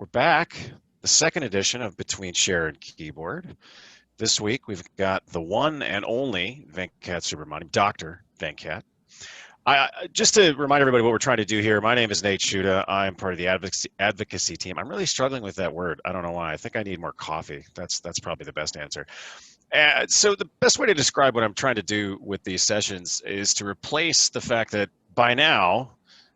We're back, the second edition of Between Chair and Keyboard. This week we've got the one and only Venkat Subramaniam, Dr. Venkat. Just to remind everybody what we're trying to do here, my name is Nate Schutta. I'm part of the advocacy team. I'm really struggling with that word. I don't know why. I think I need more coffee. That's probably the best answer. So the best way to describe what I'm trying to do with these sessions is to replace the fact that by now,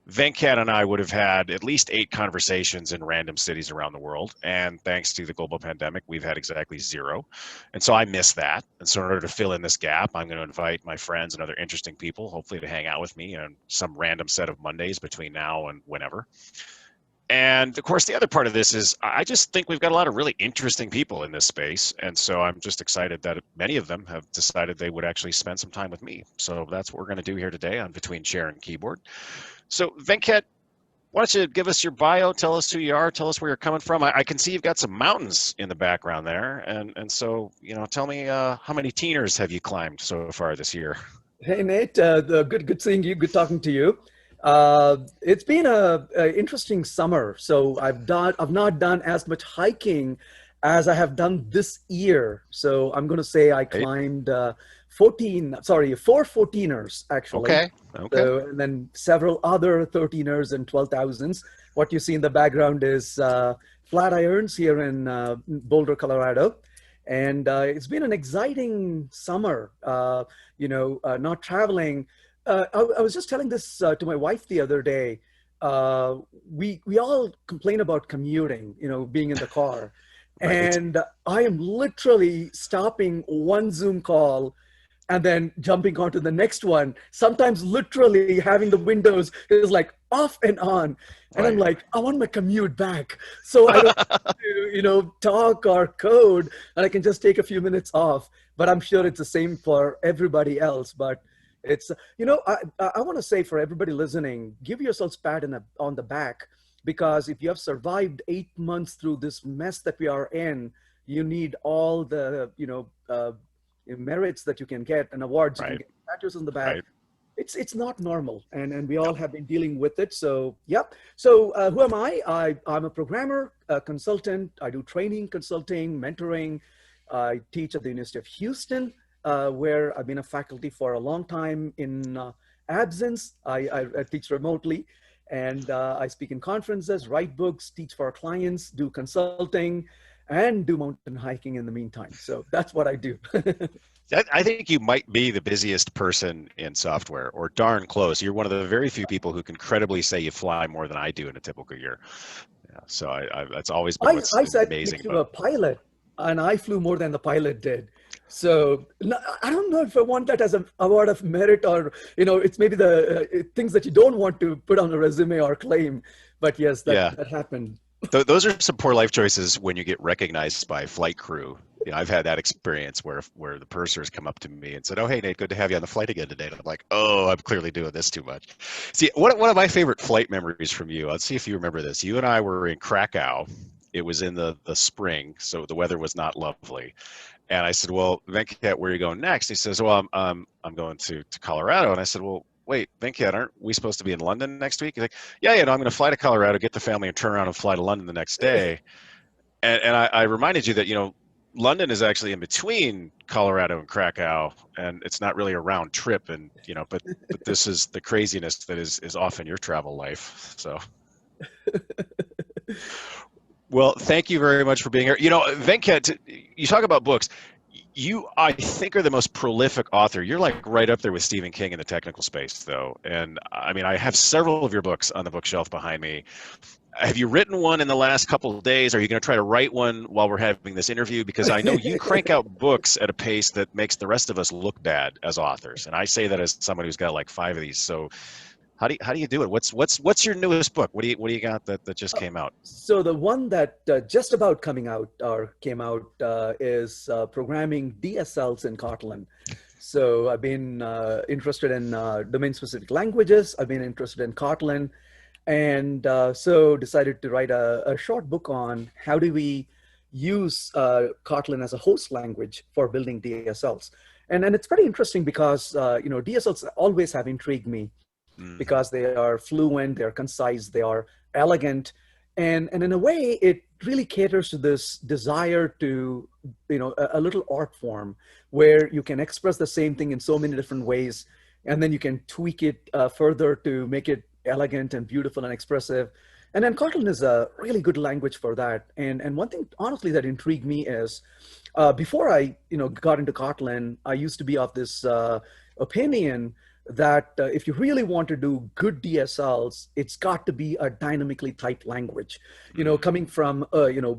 Venkat and I would have had at least 8 conversations in random cities around the world. And thanks to the global pandemic, we've had exactly 0. And so I miss that. And so in order to fill in this gap, I'm going to invite my friends and other interesting people, hopefully to hang out with me on some random set of Mondays between now and whenever. And of course, the other part of this is I just think we've got a lot of really interesting people in this space. And so I'm just excited that many of them have decided they would actually spend some time with me. So that's what we're going to do here today on Between Chair and Keyboard. So Venkat, why don't you give us your bio, tell us who you are, tell us where you're coming from. I can see you've got some mountains in the background there. And so, tell me how many Teeners have you climbed so far this year? Hey Nate, good seeing you. Good talking to you. It's been a interesting summer. So I've not done as much hiking as I have done this year. So I'm going to say I Right. climbed 4 14ers actually. Okay. Okay. So and then several other 13ers and 12,000s. What you see in the background is Flatirons here in Boulder, Colorado. And it's been an exciting summer, not traveling. I was just telling this to my wife the other day. We all complain about commuting, being in the car. Right. And I am literally stopping one Zoom call and then jumping onto the next one. Sometimes literally having the windows is like off and on. And I'm Right. like, I want my commute back. So I don't have to, talk or code, and I can just take a few minutes off. But I'm sure it's the same for everybody else. But it's, I want to say for everybody listening, give yourselves on the back, because if you have survived 8 months through this mess that we are in, you need all the, merits that you can get and awards you can Right. get, patches on the back. Right. It's not normal, and we all Yep. have been dealing with it. So yep. So who am I'm a programmer, a consultant. I do training, consulting, mentoring. I teach at the University of Houston, where I've been a faculty for a long time in absence. I teach remotely, and I speak in conferences, write books, teach for our clients, do consulting, and do mountain hiking in the meantime. So that's what I do. I think you might be the busiest person in software, or darn close. You're one of the very few people who can credibly say you fly more than I do in a typical year. Yeah, so that's always been what's I sat amazing next to about a pilot, and I flew more than the pilot did. So I don't know if I want that as an award of merit, or it's maybe the things that you don't want to put on a resume or claim. But yes, yeah. that happened. Those are some poor life choices when you get recognized by flight crew. I've had that experience where the pursers come up to me and said, "Oh, hey Nate, good to have you on the flight again today." And I'm like, "Oh, I'm clearly doing this too much." See, one of my favorite flight memories from you. Let's see if you remember this. You and I were in Krakow. It was in the spring, so the weather was not lovely. And I said, "Well, Venkat, where are you going next?" He says, "Well, I'm going to Colorado." And I said, "Well, wait, Venkat, aren't we supposed to be in London next week?" He's like, "Yeah, no, I'm going to fly to Colorado, get the family, and turn around and fly to London the next day." And I reminded you that London is actually in between Colorado and Krakow, and it's not really a round trip. And but this is the craziness that is often your travel life. So. Well, thank you very much for being here. Venkat, you talk about books. You, I think, are the most prolific author. You're like right up there with Stephen King in the technical space, though. And I mean, I have several of your books on the bookshelf behind me. Have you written one in the last couple of days? Are you going to try to write one while we're having this interview? Because I know you crank out books at a pace that makes the rest of us look bad as authors. And I say that as someone who's got like 5 of these. So how do you do it? What's your newest book? What do you got that just came out? So the one that just about coming out or came out is programming DSLs in Kotlin. So I've been interested in domain-specific languages. I've been interested in Kotlin, and so decided to write a short book on how do we use Kotlin as a host language for building DSLs. And it's pretty interesting because DSLs always have intrigued me Hmm. because they are fluent, they are concise, they are elegant. And in a way, it really caters to this desire to, a little art form where you can express the same thing in so many different ways, and then you can tweak it further to make it elegant and beautiful and expressive. And then Kotlin is a really good language for that. And one thing, honestly, that intrigued me is before I, got into Kotlin, I used to be of this opinion that if you really want to do good DSLs, it's got to be a dynamically typed language. Coming from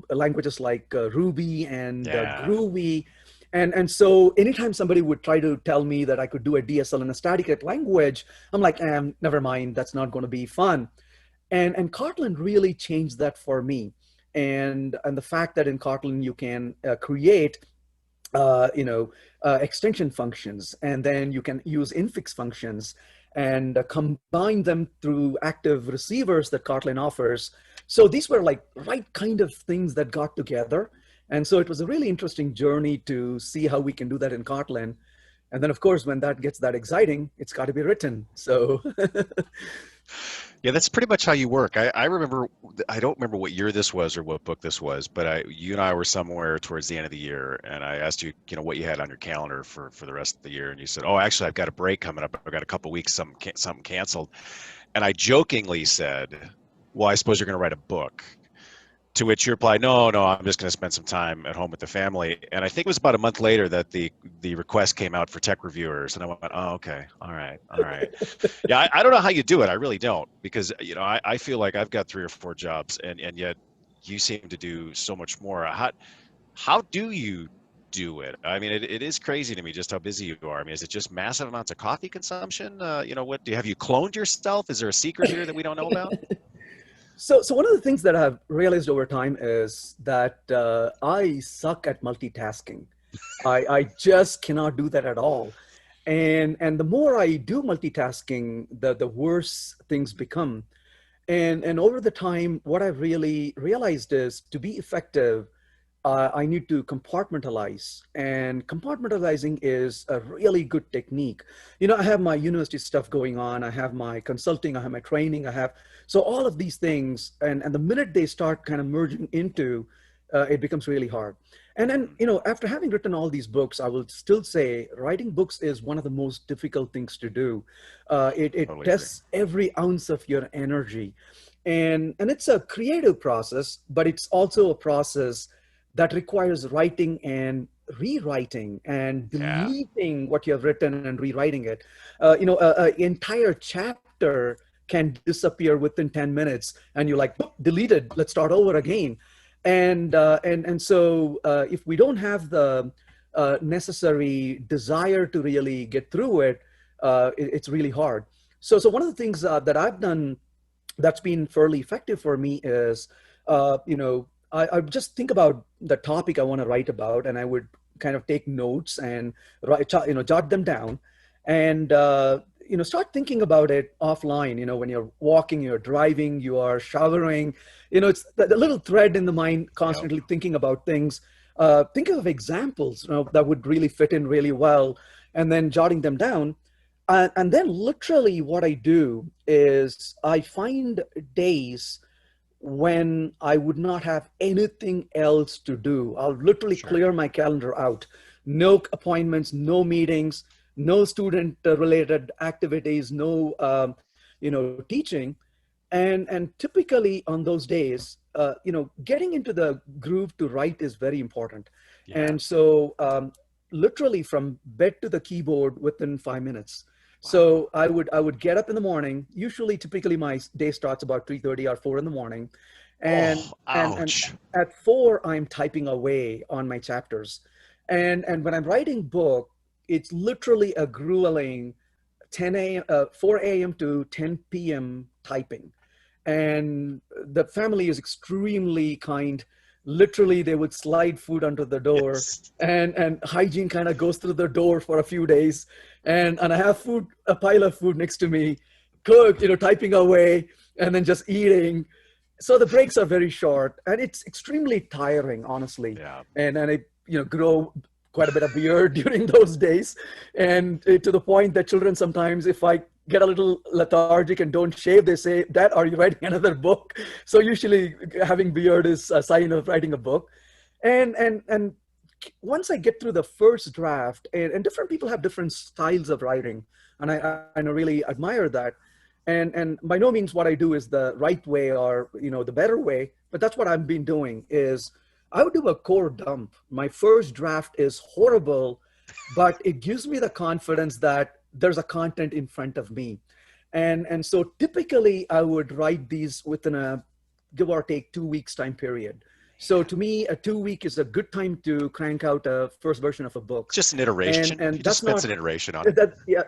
languages like Ruby and Yeah. Groovy. And so anytime somebody would try to tell me that I could do a DSL in a static language, I'm like, never mind, that's not going to be fun. And Kotlin really changed that for me. And the fact that in Kotlin you can create extension functions, and then you can use infix functions and combine them through active receivers that Kotlin offers. So these were like right kind of things that got together. And so it was a really interesting journey to see how we can do that in Kotlin. And then, of course, when that gets that exciting, it's got to be written. So Yeah, that's pretty much how you work. I remember, I don't remember what year this was or what book this was, but you and I were somewhere towards the end of the year, and I asked you, what you had on your calendar for the rest of the year, and you said, "Oh, actually, I've got a break coming up. I've got a couple weeks, something canceled," and I jokingly said, "Well, I suppose you're going to write a book." To which you replied, "No, no, I'm just going to spend some time at home with the family." And I think it was about a month later that the request came out for tech reviewers, and I went, "Oh, okay, all right, all right." Yeah, I don't know how you do it. I really don't, because I feel like I've got 3 or 4 jobs, and yet you seem to do so much more. How do you do it? I mean, it is crazy to me just how busy you are. I mean, is it just massive amounts of coffee consumption? What do you have you cloned yourself? Is there a secret here that we don't know about? So one of the things that I've realized over time is that I suck at multitasking. I just cannot do that at all. And the more I do multitasking, the worse things become. And over the time, what I've really realized is to be effective, I need to compartmentalize. And compartmentalizing is a really good technique. I have my university stuff going on. I have my consulting. I have my training. So all of these things. And the minute they start kind of merging into, it becomes really hard. And then, after having written all these books, I will still say writing books is one of the most difficult things to do. It Totally agree. tests every ounce of your energy. And it's a creative process, but it's also a process that requires writing and rewriting and Yeah, deleting what you have written and rewriting it. Entire chapter can disappear within 10 minutes, and you're like, "Boop, deleted, let's start over again." And so if we don't have the necessary desire to really get through it, it's really hard. So one of the things that I've done that's been fairly effective for me is, I just think about the topic I want to write about, and I would kind of take notes and jot them down, and start thinking about it offline. When you're walking, you're driving, you are showering. It's the little thread in the mind yep, constantly thinking about things. Think of examples, that would really fit in really well, and then jotting them down. And then literally what I do is I find days when I would not have anything else to do. I'll literally sure. clear my calendar out. No appointments, no meetings, no student related activities, no teaching. And typically on those days, getting into the groove to write is very important. Yeah. And so literally from bed to the keyboard within 5 minutes. Wow. So I would get up in the morning. Usually, typically my day starts about 3:30 or 4 in the morning, and Oh, and ouch. at 4 I'm typing away on my chapters, and when I'm writing book, it's literally a grueling 4 a.m. to 10 p.m. typing. And the family is extremely kind. Literally, they would slide food under the door, Yes. and hygiene kind of goes through the door for a few days. And I have a pile of food next to me, cooked, typing away, and then just eating. So the breaks are very short, and it's extremely tiring, honestly. Yeah. And I, grow quite a bit of beard during those days, and to the point that children sometimes, if I get a little lethargic and don't shave, they say, Dad, are you writing another book? So usually having beard is a sign of writing a book. And once I get through the first draft, and different people have different styles of writing, and I really admire that. And by no means what I do is the right way or the better way, but that's what I've been doing is I would do a core dump. My first draft is horrible, but it gives me the confidence that there's a content in front of me. And so typically I would write these within a give or take 2 weeks time period. So to me, a 2 week is a good time to crank out a first version of a book. Just an iteration. And You just that's spent not an iteration on it. that yeah,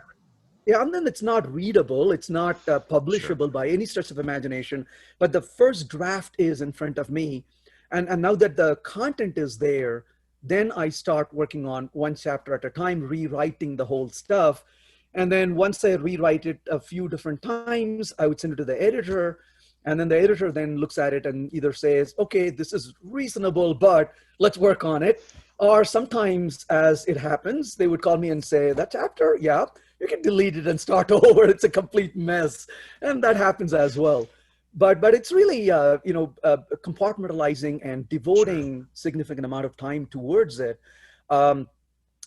yeah, and then it's not readable, it's not Sure. publishable by any stretch of imagination, but the first draft is in front of me. And now that the content is there, then I start working on one chapter at a time, rewriting the whole stuff. And then once I rewrite it a few different times, I would send it to the editor. And then the editor then looks at it and either says, okay, this is reasonable, but let's work on it. Or sometimes, as it happens, they would call me and say, that chapter, yeah, you can delete it and start over. It's a complete mess. And that happens as well. But it's really, compartmentalizing and Sure. devoting significant amount of time towards it. Um,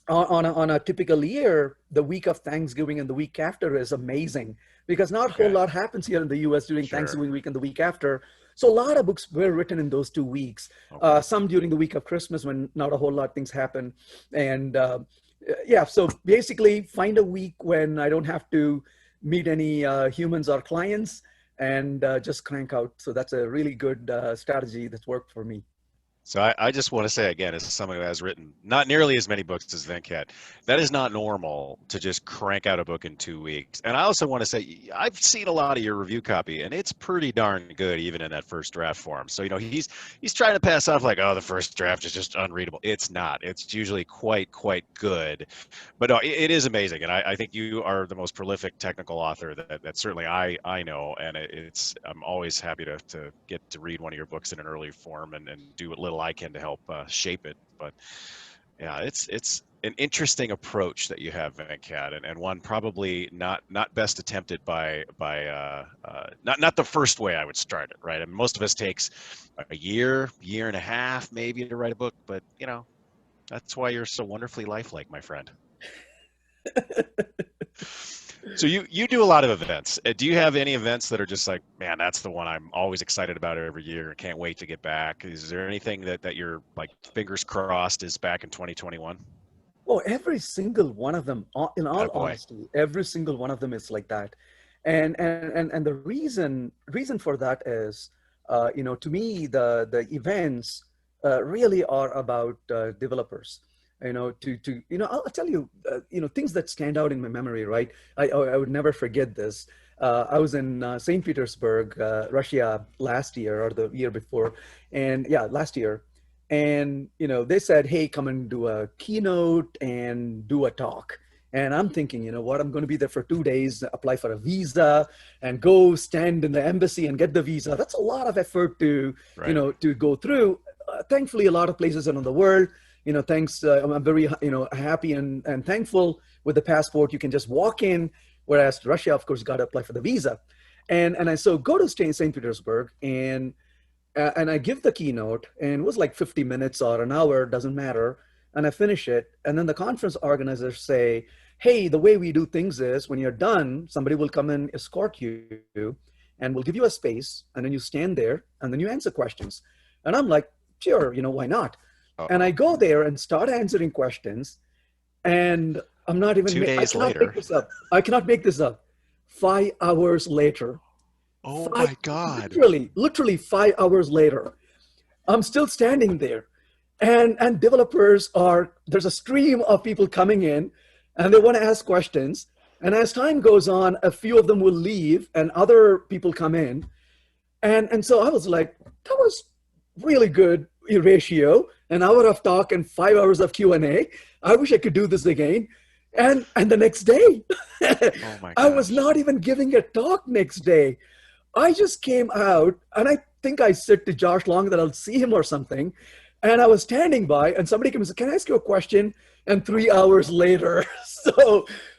on a typical year, the week of Thanksgiving and the week after is amazing because not a whole Okay. lot happens here in the US during Sure. Thanksgiving week and the week after. So a lot of books were written in those 2 weeks, Okay. some during the week of Christmas when not a whole lot of things happen. And yeah, so basically find a week when I don't have to meet any humans or clients and just crank out. So that's a really good strategy that's worked for me. So I just want to say again, as someone who has written not nearly as many books as Venkat, that is not normal to just crank out a book in 2 weeks. And I also want to say I've seen a lot of your review copy, and it's pretty darn good, even in that first draft form. So he's trying to pass off like, oh, the first draft is just unreadable. It's not. It's usually quite good. But no, it is amazing, and I think you are the most prolific technical author that certainly I know, and it's I'm always happy to get to read one of your books in an early form and do what little I can to help shape it. But yeah, it's an interesting approach that you have, Venkat, and one probably not best attempted by not the first way I would start it, right? And most of us takes a year and a half maybe to write a book, but that's why you're so wonderfully lifelike, my friend. So you do a lot of events. Do you have any events that are just like, man, that's the one I'm always excited about every year and can't wait to get back? Is there anything that you're like fingers crossed is back in 2021? Oh, every single one of them, in all Attaboy. honesty, every single one of them is like that. And the reason for that is, to me, the events really are about developers. I'll tell you, things that stand out in my memory, right? I would never forget this. I was in St. Petersburg, Russia last year or the year before. And yeah, last year. And they said, hey, come and do a keynote and do a talk. And I'm thinking, you know what, I'm going to be there for 2 days, apply for a visa and go stand in the embassy and get the visa. That's a lot of effort Right. to go through. Thankfully, a lot of places around the world, thanks, I'm very, happy and thankful with the passport. You can just walk in, whereas Russia, of course, got to apply for the visa. And I so go to stay in St. Petersburg, and I give the keynote, and it was like 50 minutes or an hour, doesn't matter. And I finish it. And then the conference organizers say, hey, the way we do things is when you're done, somebody will come and escort you and we'll give you a space. And then you stand there and then you answer questions. And I'm like, sure, why not? And I Uh-oh. go there and start answering questions. And Two I days cannot make later. this up. I cannot make this up. 5 hours later, Oh five, my God. literally 5 hours later, I'm still standing there. And developers there's a stream of people coming in and they want to ask questions. And as time goes on, a few of them will leave and other people come in. And so I was like, that was really good ratio, an hour of talk and 5 hours of Q&A. I wish I could do this again. And the next day, Oh my I was gosh. not even giving a talk next day. I just came out and I think I said to Josh Long that I'll see him or something. And I was standing by and somebody came and said, can I ask you a question? And Oh 3 my hours God. later.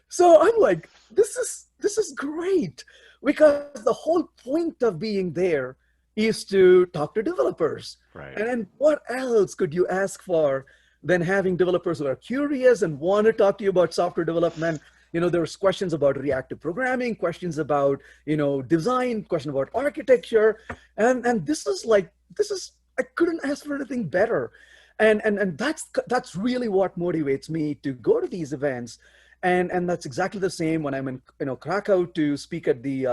So I'm like, this is this is great because the whole point of being there is to talk to developers. Right. And then what else could you ask for than having developers who are curious and want to talk to you about software development? There's questions about reactive programming, questions about, design, question about architecture. And this is, I couldn't ask for anything better. And that's really what motivates me to go to these events. And that's exactly the same when I'm in Krakow to speak at the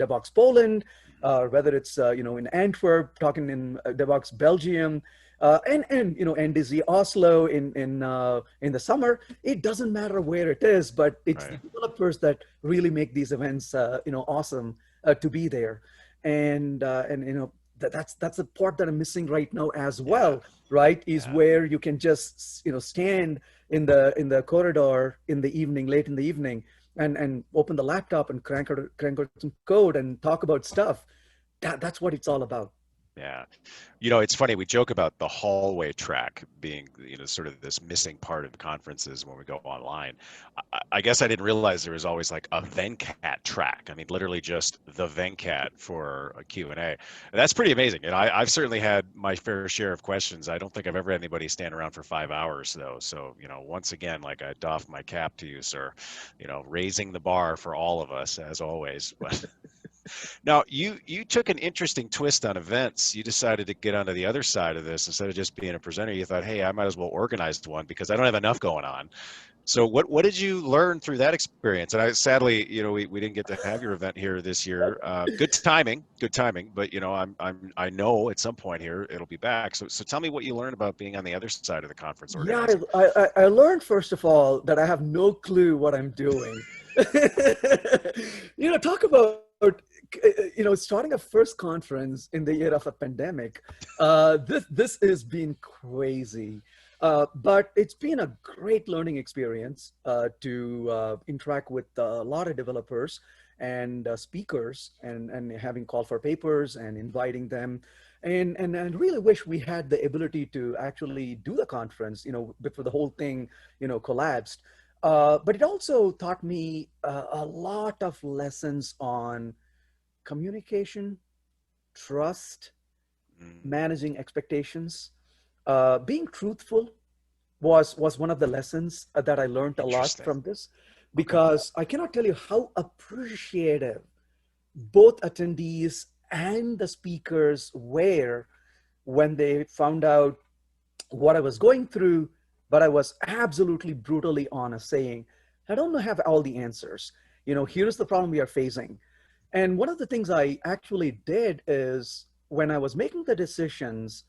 DevOps Poland, whether it's in Antwerp talking in DevOps Belgium, and NDZ Oslo in the summer. It doesn't matter where it is, but it's the Right. developers that really make these events awesome to be there. And that's the part that I'm missing right now as Yeah. well, right? Is Yeah. where you can just stand in the corridor in the evening, late in the evening, and open the laptop and crank out some code and talk about stuff. That's what it's all about. Yeah. It's funny, we joke about the hallway track being, sort of this missing part of conferences when we go online. I guess I didn't realize there was always like a Venkat track. I mean, literally just the Venkat for a Q&A. And that's pretty amazing. And I've certainly had my fair share of questions. I don't think I've ever had anybody stand around for 5 hours though. So, once again, like I doff my cap to you, sir, raising the bar for all of us as always. But now, you took an interesting twist on events. You decided to get onto the other side of this instead of just being a presenter. You thought, hey, I might as well organize one because I don't have enough going on. So what did you learn through that experience? And sadly, we didn't get to have your event here this year. Good timing. But I know at some point here it'll be back. So tell me what you learned about being on the other side of the conference Yeah, organizing. I learned first of all that I have no clue what I'm doing. Talk about starting a first conference in the year of a pandemic. This has been crazy, but it's been a great learning experience to interact with a lot of developers and speakers, and having call for papers and inviting them. And I really wish we had the ability to actually do the conference, before the whole thing, collapsed. But it also taught me a lot of lessons on communication, trust, Mm, managing expectations, being truthful was one of the lessons that I learned a lot interesting. from this, Okay. because I cannot tell you how appreciative both attendees and the speakers were when they found out what I was going through. But I was absolutely brutally honest, saying, I don't have all the answers. Here's the problem we are facing. And one of the things I actually did is when I was making the decisions,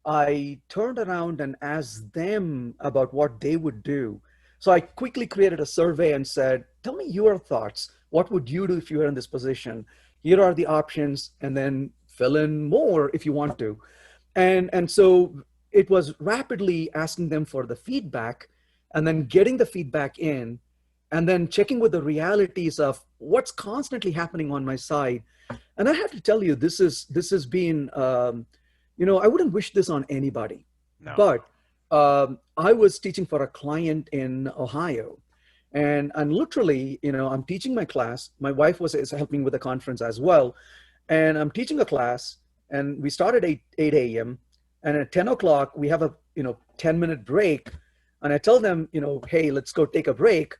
I turned around and asked them about what they would do. So I quickly created a survey and said, tell me your thoughts. What would you do if you were in this position? Here are the options, and then fill in more if you want to. And so it was rapidly asking them for the feedback, and then getting the feedback in, and then checking with the realities of what's constantly happening on my side. And I have to tell you, this has been, I wouldn't wish this on anybody. No. But I was teaching for a client in Ohio, and literally, I'm teaching my class. My wife is helping with the conference as well, and I'm teaching a class, and we start at 8 a.m. And at 10 o'clock, we have a 10-minute break. And I tell them, hey, let's go take a break.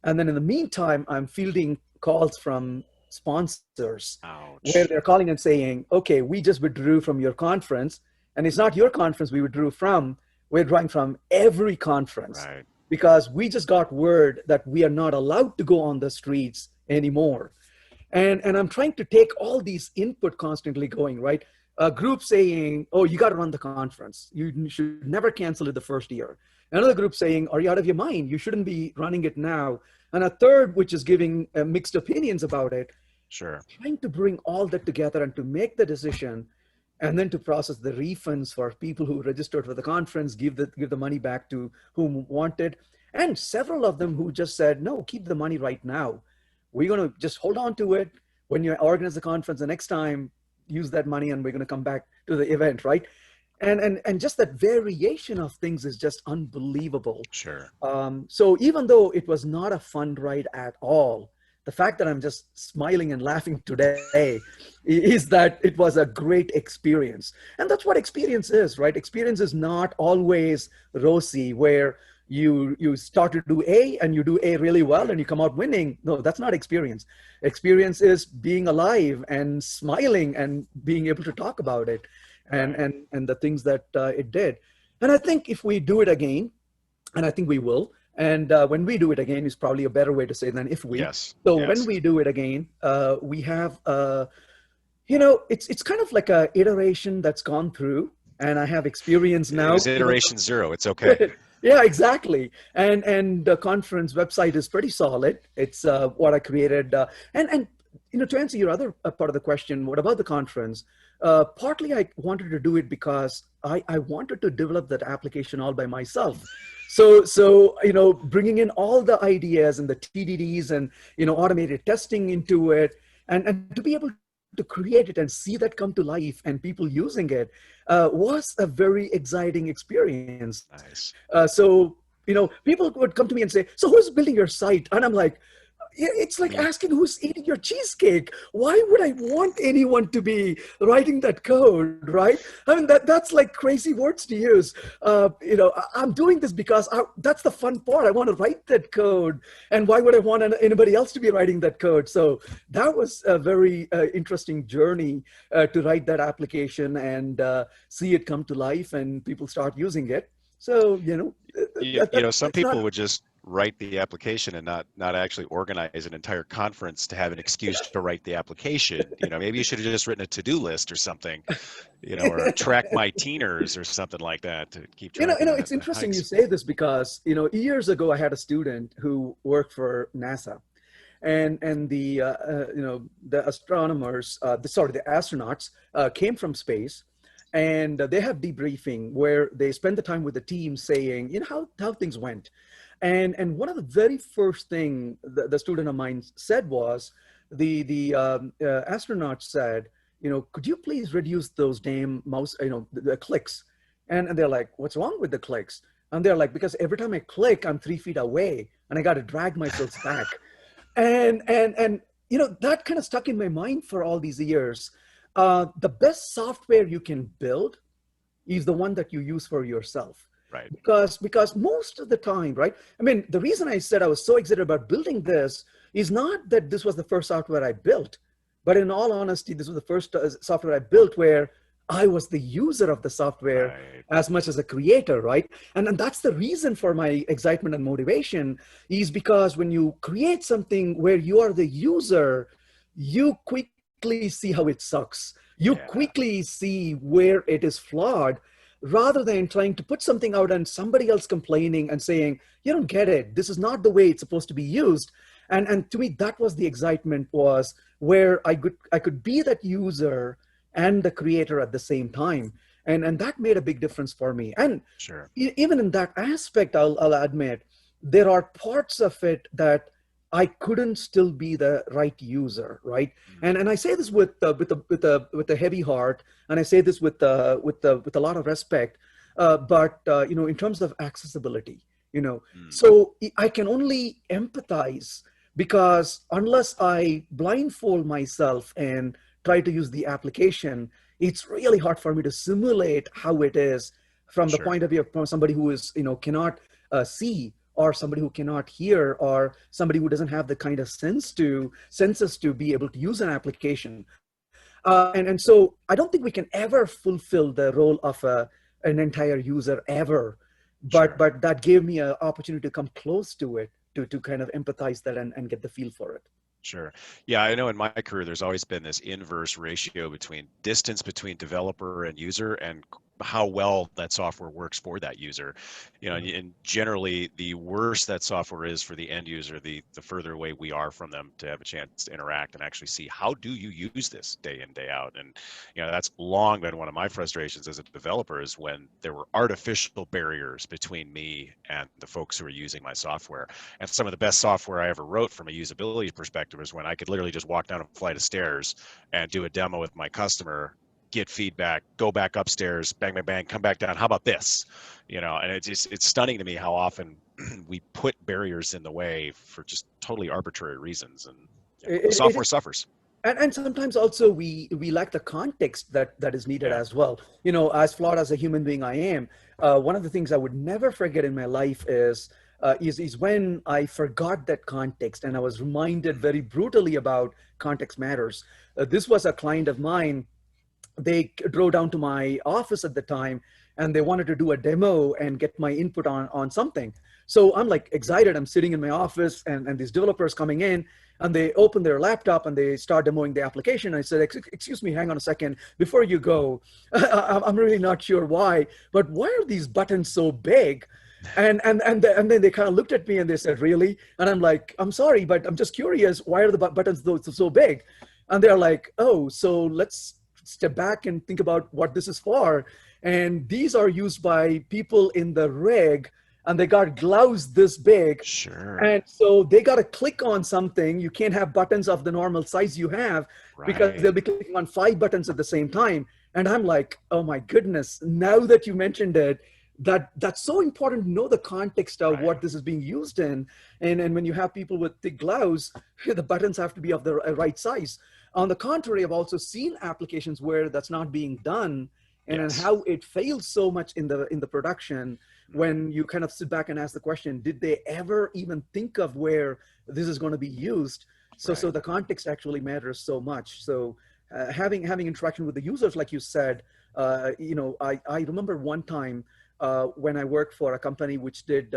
And then in the meantime, I'm fielding calls from sponsors where Ouch. they're calling and saying, okay, we just withdrew from your conference. And it's not your conference we withdrew from. We're drawing from every conference Right. because we just got word that we are not allowed to go on the streets anymore. And I'm trying to take all these input constantly going, right? A group saying, oh, you got to run the conference. You should never cancel it the first year. Another group saying, are you out of your mind? You shouldn't be running it now. And a third, which is giving mixed opinions about it. Sure. Trying to bring all that together and to make the decision, and then to process the refunds for people who registered for the conference, give the money back to whom wanted, and several of them who just said, no, keep the money right now. We're going to just hold on to it. When you organize the conference the next time, use that money and we're going to come back to the event, right? And just that variation of things is just unbelievable. Sure. So even though it was not a fun ride at all, the fact that I'm just smiling and laughing today is that it was a great experience. And that's what experience is, right? Experience is not always rosy, where you start to do A and you do A really well and you come out winning. No, that's not experience. Experience is being alive and smiling and being able to talk about it, and Right. the things that it did. And I think if we do it again, and I think we will, and when we do it again is probably a better way to say than if we. Yes. So when Yes. we do it again, we have it's kind of like a iteration that's gone through, and I have experience It now. was iteration zero. It's okay. Yeah, exactly. And the conference website is pretty solid. It's what I created, and to answer your other part of the question, what about the conference? Partly I wanted to do it because I wanted to develop that application all by myself. So bringing in all the ideas and the TDDs and automated testing into it, and to be able to create it and see that come to life and people using it was a very exciting experience. Nice. So people would come to me and say, "So who's building your site?" And I'm like, yeah, it's like Me. asking who's eating your cheesecake. Why would I want anyone to be writing that code, right? I mean, that's like crazy words to use. I'm doing this because that's the fun part. I want to write that code. And why would I want anybody else to be writing that code? So that was a very interesting journey to write that application and see it come to life and people start using it. So, Some it's not. people would just write the application and not actually organize an entire conference to have an excuse to write the application. Maybe you should have just written a to-do list or something, or track my teeners or something like that to keep track of It's the interesting you hikes. say this because, years ago I had a student who worked for NASA, and the astronomers, the astronauts came from space, and they have debriefing where they spend the time with the team saying, how things went. And one of the very first thing the student of mine said was, the astronaut said, could you please reduce those damn mouse, the clicks? And they're like, what's wrong with the clicks? And they're like, because every time I click, I'm 3 feet away and I got to drag myself back. And that kind of stuck in my mind for all these years. The best software you can build is the one that you use for yourself, Right. because most of the time, right? I mean, the reason I said I was so excited about building this is not that this was the first software I built, but in all honesty, this was the first software I built where I was the user of the software Right. as much as a creator, right? And that's the reason for my excitement and motivation, is because when you create something where you are the user, you quickly see how it sucks. You Yeah. quickly see where it is flawed, rather than trying to put something out and somebody else complaining and saying, you don't get it, this is not the way it's supposed to be used. And to me, that was the excitement, was where I could be that user and the creator at the same time. And that made a big difference for me. And Sure. even in that aspect, I'll admit, there are parts of it that I couldn't still be the right user, right? Mm. And I say this with a heavy heart, and I say this with a lot of respect. But in terms of accessibility, Mm. so I can only empathize, because unless I blindfold myself and try to use the application, it's really hard for me to simulate how it is from the Sure. point of view of somebody who is cannot see, or somebody who cannot hear, or somebody who doesn't have the kind of senses to be able to use an application. And so I don't think we can ever fulfill the role of an entire user ever, Sure. but that gave me an opportunity to come close to it, to kind of empathize that and get the feel for it. Sure. Yeah, I know in my career, there's always been this inverse ratio between distance between developer and user and how well that software works for that user. And generally, the worse that software is for the end user, the further away we are from them to have a chance to interact and actually see, how do you use this day in, day out? And that's long been one of my frustrations as a developer, is when there were artificial barriers between me and the folks who are using my software. And some of the best software I ever wrote from a usability perspective is when I could literally just walk down a flight of stairs and do a demo with my customer, get feedback, go back upstairs, bang, bang, bang, come back down. How about this? And it's stunning to me how often we put barriers in the way for just totally arbitrary reasons. And Yeah. Software suffers. And sometimes also we lack the context that is needed as well. You know, as flawed as a human being I am, one of the things I would never forget in my life is when I forgot that context and I was reminded very brutally about context matters. This was a client of mine. They drove down to my office at the time and they wanted to do a demo and get my input on something. So I'm like excited. I'm sitting in my office and these developers coming in and they open their laptop and they start demoing the application. I said, excuse me, hang on a second. Before you go, I'm really not sure why, but why are these buttons so big? And then they kind of looked at me and they said, really? And I'm like, I'm sorry, but I'm just curious. Why are the buttons so big? And they're like, oh, so let's step back and think about what this is for. And these are used by people in the rig and they got gloves this big. Sure. And so they got to click on something. You can't have buttons of the normal size you have because they'll be clicking on 5 buttons at the same time. And I'm like, oh my goodness, now that you mentioned it, that's so important to know the context of what this is being used in. And when you have people with thick gloves, the buttons have to be of the right size. On the contrary, I've also seen applications where that's not being done, and how it fails so much in the production when you kind of sit back and ask the question, did they ever even think of where this is going to be used? So the context actually matters so much. So having interaction with the users, like you said, you know, I remember one time when I worked for a company which did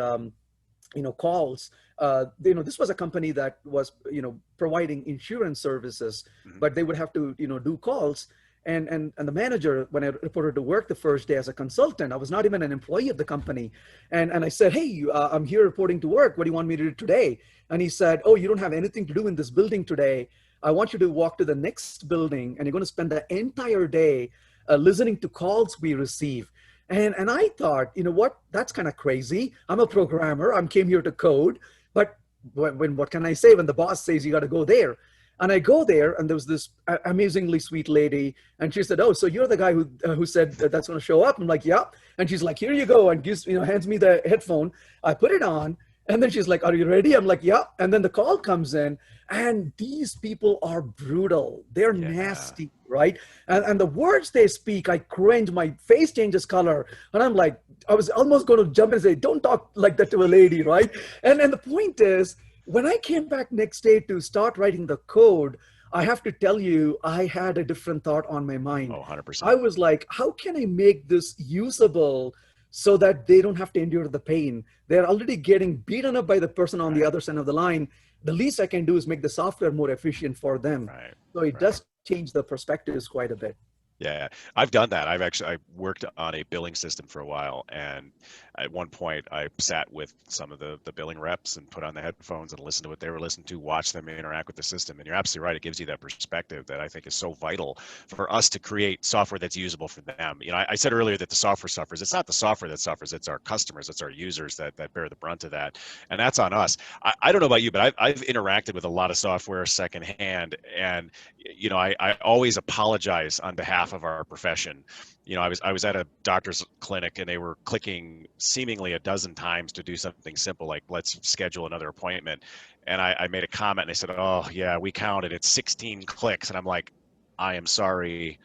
you know, calls. You know, this was a company that was, you know, providing insurance services, but they would have to, you know, do calls. And the manager, when I reported to work the first day as a consultant, I was not even an employee of the company. And I said, hey, I'm here reporting to work. What do you want me to do today? And he said, oh, you don't have anything to do in this building today. I want you to walk to the next building and you're going to spend the entire day listening to calls we receive. And I thought, you know what, that's kind of crazy. I'm a programmer. I came here to code. But what can I say when the boss says you got to go there? And I go there, and there was this amazingly sweet lady, and she said, "Oh, so you're the guy who said that's going to show up?" I'm like, "Yeah." And she's like, "Here you go," and gives, you know, hands me the headphone. I put it on, and then she's like, "Are you ready?" I'm like, "Yeah." And then the call comes in, and these people are brutal. They're nasty, right? And the words they speak, I cringe. My face changes color, and I'm like, I was almost going to jump and say, "Don't talk like that to a lady," right? And the point is, when I came back next day to start writing the code, I have to tell you, I had a different thought on my mind. Oh, 100%. I was like, how can I make this usable so that they don't have to endure the pain? They're already getting beaten up by the person on the other side of the line. The least I can do is make the software more efficient for them. So it does change the perspectives quite a bit. Yeah, I've done that. I worked on a billing system for a while, and at one point I sat with some of the billing reps and put on the headphones and listened to what they were listening to, watch them interact with the system. And you're absolutely right; it gives you that perspective that I think is so vital for us to create software that's usable for them. You know, I said earlier that the software suffers. It's not the software that suffers; it's our customers, it's our users that bear the brunt of that, and that's on us. I don't know about you, but I've interacted with a lot of software secondhand, and you know, I always apologize on behalf of our profession. You know, I was at a doctor's clinic and they were clicking seemingly a dozen times to do something simple like let's schedule another appointment. And I made a comment and they said, "Oh yeah, we counted, it's 16 clicks." And I'm like, I am sorry.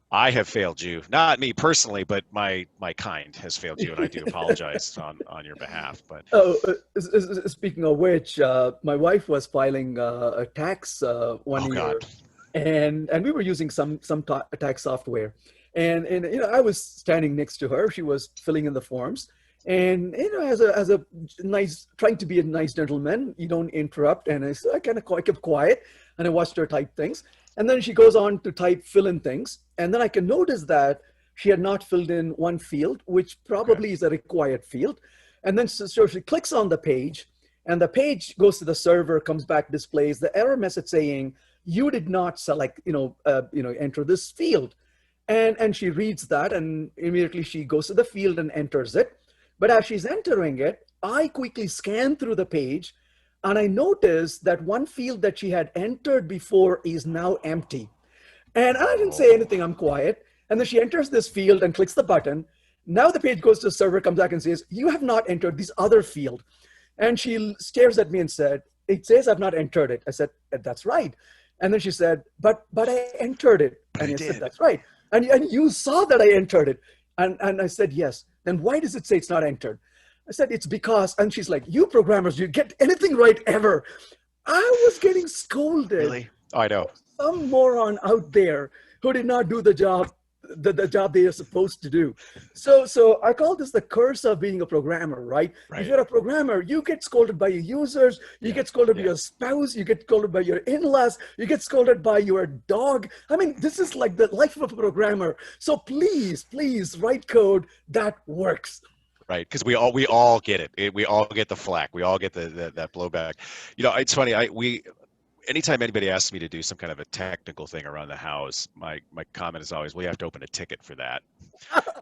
I have failed you, not me personally, but my kind has failed you, and I do apologize on your behalf. But Speaking of which, my wife was filing a tax one year. God. And we were using some tax software, and you know, I was standing next to her. She was filling in the forms, and you know, as a nice, trying to be a nice gentleman, you don't interrupt. And I kind of kept quiet, and I watched her type things. And then she goes on to fill in things, and then I can notice that she had not filled in one field, which probably is a required field. And then so she clicks on the page, and the page goes to the server, comes back, displays the error message saying, "You did not select, enter this field." And she reads that, and immediately she goes to the field and enters it. But as she's entering it, I quickly scan through the page, and I notice that one field that she had entered before is now empty. And I didn't say anything, I'm quiet. And then she enters this field and clicks the button. Now the page goes to the server, comes back and says, "You have not entered this other field." And she stares at me and said, it says I've not entered it. I said, that's right. And then she said, but I entered it. But And I I said, did. that's right. And you saw that I entered it. And I said, yes. Then why does it say it's not entered? I said, it's because, and she's like, you programmers, you get anything right ever. I was getting scolded Really? Oh, I know. for some moron out there who did not do the job they are supposed to do. So I call this the curse of being a programmer, right? If Right. you're a programmer, you get scolded by your users, you Yeah. get scolded by Yeah. your spouse, you get scolded by your in-laws, you get scolded by your dog. I mean, this is like the life of a programmer. So please write code that works. Right, because we all get it. We all get the flack. We all get that blowback. It's funny. We anytime anybody asks me to do some kind of a technical thing around the house, my comment is always, "Well, you have to open a ticket for that."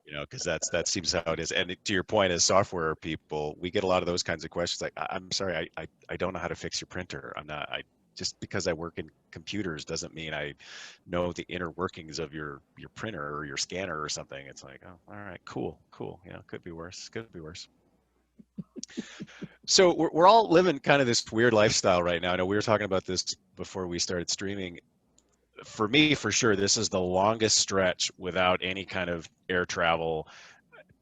Because that seems how it is. And to your point, as software people, we get a lot of those kinds of questions. Like, I'm sorry, I don't know how to fix your printer. I'm not. I just because I work in computers doesn't mean I know the inner workings of your printer or your scanner or something. It's like, oh, all right, cool. Could be worse. Could be worse. So we're all living kind of this weird lifestyle right now. I know we were talking about this before we started streaming. For me, for sure, this is the longest stretch without any kind of air travel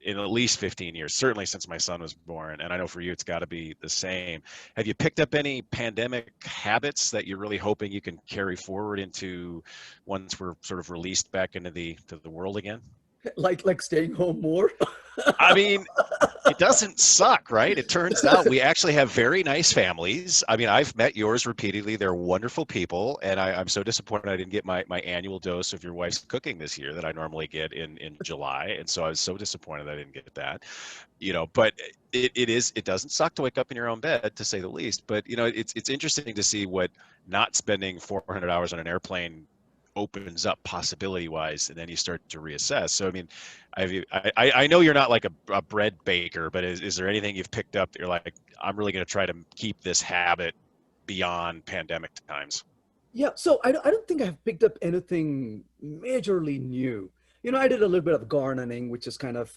in at least 15 years, certainly since my son was born. And I know for you, it's got to be the same. Have you picked up any pandemic habits that you're really hoping you can carry forward into once we're sort of released back into the world again? Like staying home more. I mean, it doesn't suck, right? It turns out we actually have very nice families. I mean, I've met yours repeatedly. They're wonderful people, and I'm so disappointed I didn't get my annual dose of your wife's cooking this year that I normally get in July, and so I was so disappointed I didn't get that. But it doesn't suck to wake up in your own bed, to say the least. But it's interesting to see what not spending 400 hours on an airplane opens up possibility wise, and then you start to reassess. So I mean, I know you're not like a bread baker, but is there anything you've picked up that you're like, I'm really going to try to keep this habit beyond pandemic times? Yeah, so I don't think I've picked up anything majorly new. I did a little bit of gardening, which is kind of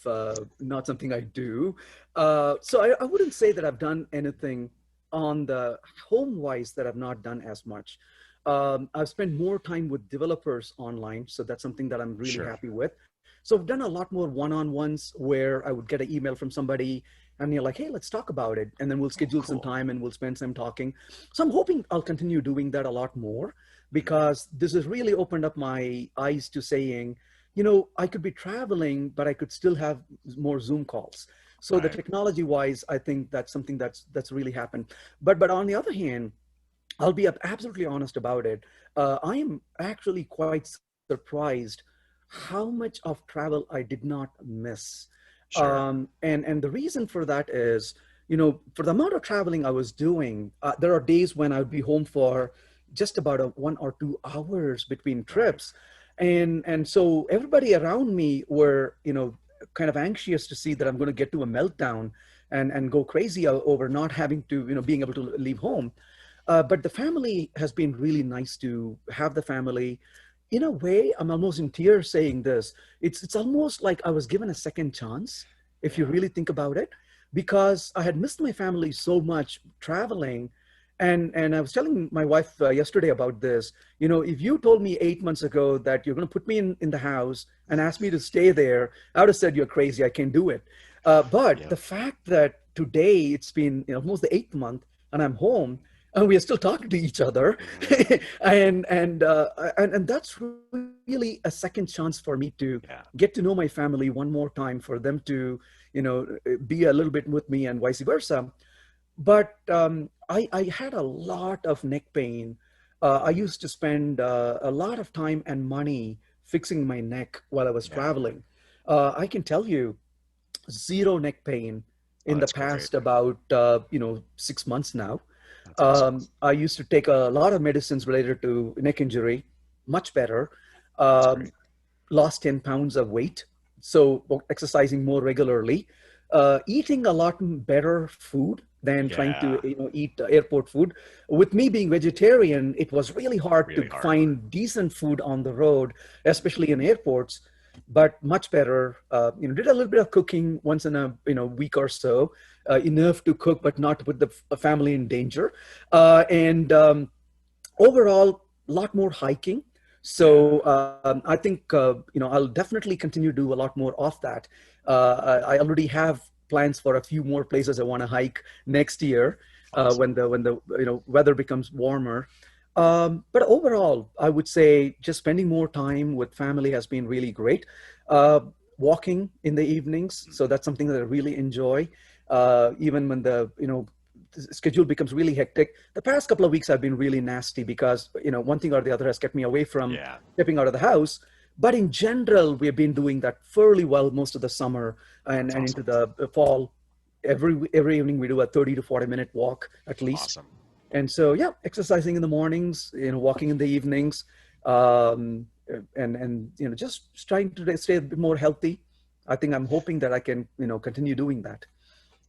not something I do. So I wouldn't say that I've done anything on the home wise that I've not done as much. I've spent more time with developers online, so that's something that I'm really Sure. happy with. So I've done a lot more one-on-ones where I would get an email from somebody and you're like, hey, let's talk about it. And then we'll Oh, schedule some cool. time and we'll spend some talking. So I'm hoping I'll continue doing that a lot more Mhm. because this has really opened up my eyes to saying, I could be traveling, but I could still have more Zoom calls. So the Right. technology wise, I think that's something that's really happened. But on the other hand, I'll be absolutely honest about it. I am actually quite surprised how much of travel I did not miss. Sure. And the reason for that is, for the amount of traveling I was doing, there are days when I would be home for just about 1 or 2 hours between Right. trips. And so everybody around me were, kind of anxious to see that I'm going to get to a meltdown and go crazy over not having to, being able to leave home. But the family has been really nice to have the family. In a way, I'm almost in tears saying this. It's almost like I was given a second chance, if you Yeah. really think about it, because I had missed my family so much traveling. And I was telling my wife yesterday about this. If you told me 8 months ago that you're going to put me in the house and ask me to stay there, I would have said, you're crazy. I can't do it. But Yeah. the fact that today it's been almost the 8th month and I'm home, and we are still talking to each other, Hmm. and that's really a second chance for me to Yeah. get to know my family one more time, for them to be a little bit with me and vice versa. But I had a lot of neck pain. I Hmm. used to spend a lot of time and money fixing my neck while I was Yeah. traveling. I can tell you, zero neck pain Oh, in the that's great. past about 6 months now. That's awesome. I used to take a lot of medicines related to neck injury, much better. That's Um, great. Lost 10 pounds of weight, so exercising more regularly, eating a lot better food than trying to Yeah. eat airport food. With me being vegetarian, it was really hard to Really hard. find decent food on the road, especially in airports. but much better. Did a little bit of cooking once in a week or so, enough to cook, but not to put the family in danger. And overall, a lot more hiking. Yeah. So I think I'll definitely continue to do a lot more of that. I already have plans for a few more places I want to hike next year Awesome. when the weather becomes warmer. But overall, I would say just spending more time with family has been really great. Uh, Walking in the evenings, so Mhm. that's something that I really enjoy. Even when the schedule becomes really hectic. The past couple of weeks have been really nasty because one thing or the other has kept me away from Yeah. stepping out of the house. But in general, we've been doing that fairly well most of the summer That's and into awesome. the fall. Every evening we do a 30 to 40-minute walk at least. Awesome. And so yeah, exercising in the mornings, walking in the evenings, um, and just trying to stay a bit more healthy. I think I'm hoping that I can continue doing that.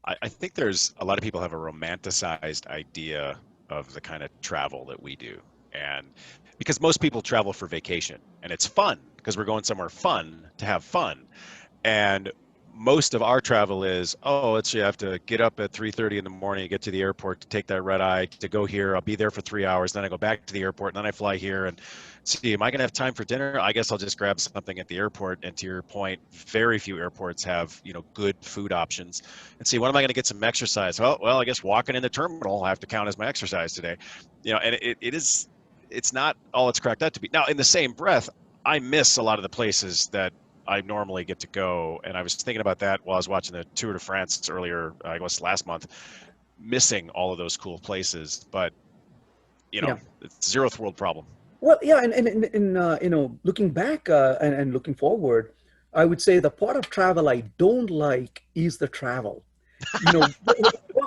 I think there's a lot of people have a romanticized idea of the kind of travel that we do. And because most people travel for vacation and it's fun because we're going somewhere fun to have fun. And most of our travel is, oh, you have to get up at 3:30 in the morning, get to the airport to take that red eye to go here. I'll be there for 3 hours. Then I go back to the airport and then I fly here and see, am I going to have time for dinner? I guess I'll just grab something at the airport. And to your point, very few airports have, good food options. And see, when am I going to get some exercise? Well, I guess walking in the terminal, I have to count as my exercise today. And it's not all it's cracked up to be. Now, in the same breath, I miss a lot of the places that I normally get to go. And I was thinking about that while I was watching the Tour de France earlier, I guess last month, missing all of those cool places. But, Yeah. it's zeroth world problem. Well, yeah, and looking back and looking forward, I would say the part of travel I don't like is the travel.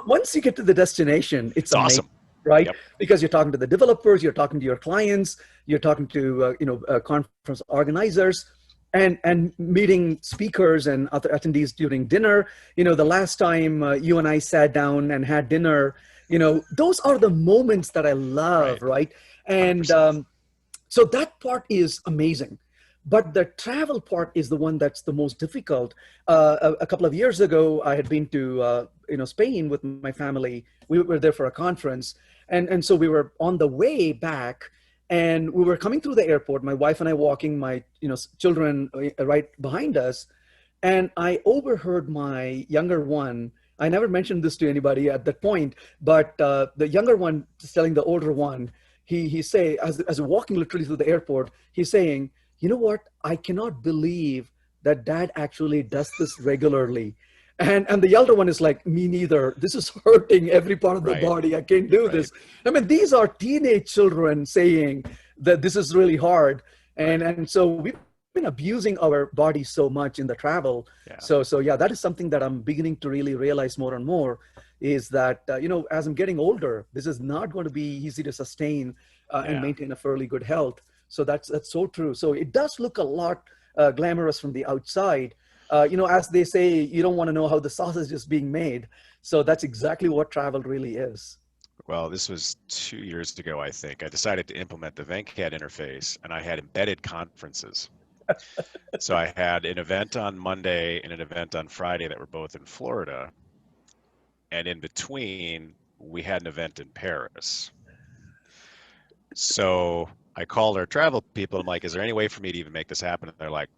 Once you get to the destination, it's It's amazing, awesome. right? Yep. Because you're talking to the developers, you're talking to your clients, you're talking to conference organizers, and meeting speakers and other attendees during dinner. The last time you and I sat down and had dinner, those are the moments that I love, Right. right? And 100%. so that part is amazing, but the travel part is the one that's the most difficult. A couple of years ago I had been to Spain with my family. We were there for a conference, and so we were on the way back, and we were coming through the airport, my wife and I walking, my children right behind us, and I overheard my younger one. I never mentioned this to anybody at that point, but the younger one is telling the older one, he say, as we're walking literally through the airport, he's saying, you know what? I cannot believe that dad actually does this regularly. And the elder one is like, me neither. This is hurting every part of the Right. body. I can't do Right. this. I mean, these are teenage children saying that this is really hard. And Right. and so we've been abusing our bodies so much in the travel. Yeah. So yeah, that is something that I'm beginning to really realize more and more, is that as I'm getting older, this is not going to be easy to sustain and Yeah. maintain a fairly good health. So that's so true. So it does look a lot glamorous from the outside. As they say, you don't want to know how the sausage is being made. So that's exactly what travel really is. Well, this was 2 years ago, I think. I decided to implement the Venkat interface and I had embedded conferences. So I had an event on Monday and an event on Friday that were both in Florida. And in between, we had an event in Paris. So I called our travel people. I'm like, is there any way for me to even make this happen? And they're like,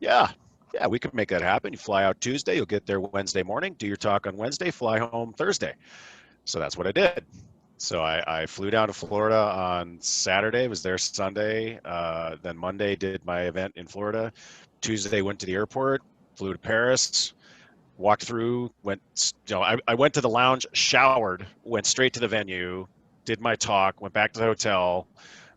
yeah, yeah, we could make that happen. You fly out Tuesday, you'll get there Wednesday morning, do your talk on Wednesday, fly home Thursday. So that's what I did. So I flew down to Florida on Saturday, was there Sunday. Then Monday did my event in Florida. Tuesday went to the airport, flew to Paris, walked through, I went to the lounge, showered, went straight to the venue, did my talk, went back to the hotel.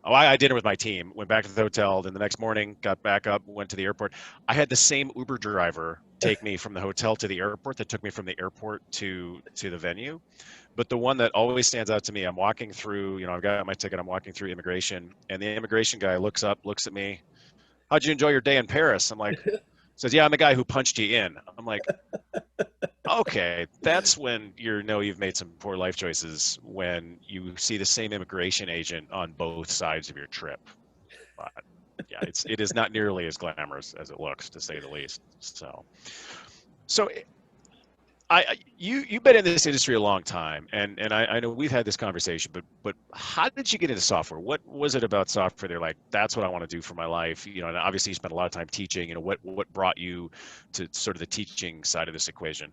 Oh, I had dinner with my team, went back to the hotel. Then the next morning, got back up, went to the airport. I had the same Uber driver take me from the hotel to the airport that took me from the airport to the venue. But the one that always stands out to me, I'm walking through, I've got my ticket, I'm walking through immigration, and the immigration guy looks up, looks at me. How'd you enjoy your day in Paris? I'm like, says, yeah, I'm the guy who punched you in. I'm like, okay, that's when you've made some poor life choices when you see the same immigration agent on both sides of your trip. Yeah, it is not nearly as glamorous as it looks, to say the least. So you've been in this industry a long time, and I know we've had this conversation, but how did you get into software? What was it about software? They're like, that's what I want to do for my life, and obviously you spent a lot of time teaching. What brought you to sort of the teaching side of this equation?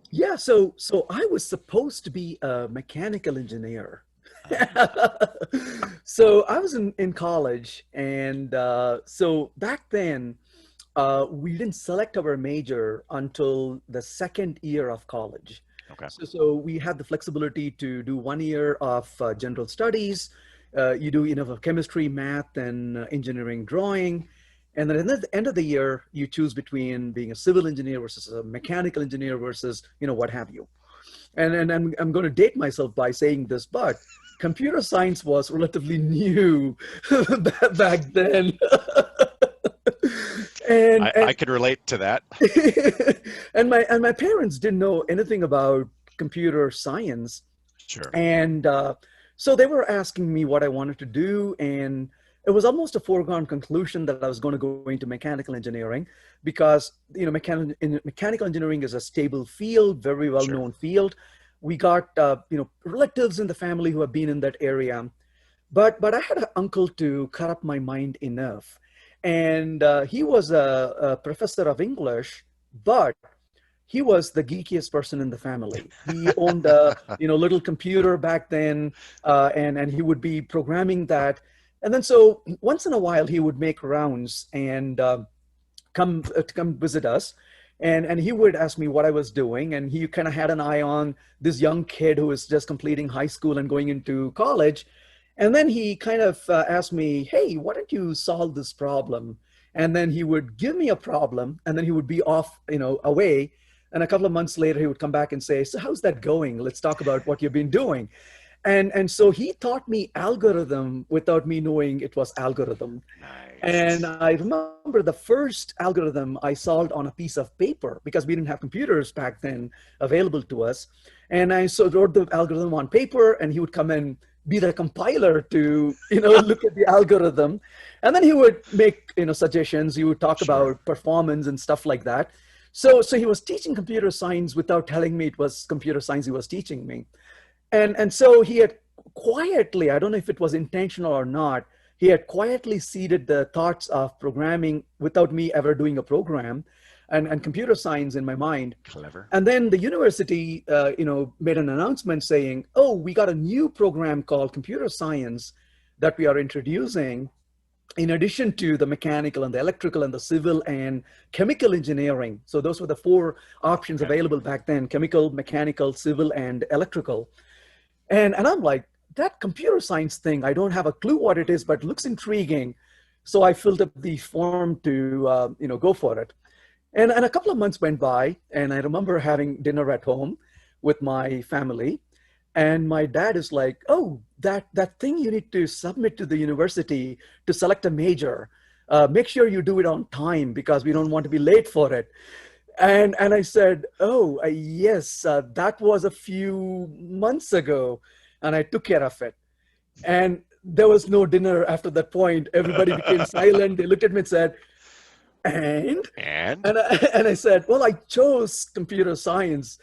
Yeah, so I was supposed to be a mechanical engineer. Ah, So I was in college, and so back then we didn't select our major until the second year of college. okay, So we had the flexibility to do 1 year of general studies. You do, chemistry, math, and engineering drawing. And then at the end of the year, you choose between being a civil engineer versus a mechanical engineer versus, what have you. And I'm going to date myself by saying this, but computer science was relatively new back then. and I could relate to that. and my parents didn't know anything about computer science, Sure, and so they were asking me what I wanted to do, and it was almost a foregone conclusion that I was going to go into mechanical engineering because mechanical engineering is a stable field, very well sure. known field. We got relatives in the family who have been in that area, but I had an uncle to cut up my mind enough, and he was a professor of English, but he was the geekiest person in the family. He owned a little computer back then, and he would be programming that. And then so once in a while he would make rounds and come visit us, and he would ask me what I was doing, and he kind of had an eye on this young kid who was just completing high school and going into college. And then he kind of asked me, "Hey, why don't you solve this problem?" And then he would give me a problem, and then he would be off, away. And a couple of months later, he would come back and say, "So how's that going? Let's talk about what you've been doing." And so he taught me algorithm without me knowing it was algorithm. And Nice. I remember the first algorithm I solved on a piece of paper because we didn't have computers back then available to us. And I so wrote the algorithm on paper, and he would come and be the compiler to, look at the algorithm. And then he would make, suggestions. He would talk Sure. about performance and stuff like that. So he was teaching computer science without telling me it was computer science he was teaching me. And so he had quietly, I don't know if it was intentional or not, he had quietly seeded the thoughts of programming without me ever doing a program, and computer science in my mind. Clever. And then the university, made an announcement saying, "Oh, we got a new program called computer science that we are introducing in addition to the mechanical and the electrical and the civil and chemical engineering." So those were the four options Okay. available back then: chemical, mechanical, civil, and electrical. And I'm like, that computer science thing, I don't have a clue what it is, but looks intriguing. So I filled up the form to go for it. And a couple of months went by, and I remember having dinner at home with my family. And my dad is like, "Oh, that thing you need to submit to the university to select a major. Make sure you do it on time because we don't want to be late for it." And I said, "Oh, yes, that was a few months ago, and I took care of it." And there was no dinner after that point. Everybody became silent. They looked at me and said, "And?" And And I said, "Well, I chose computer science."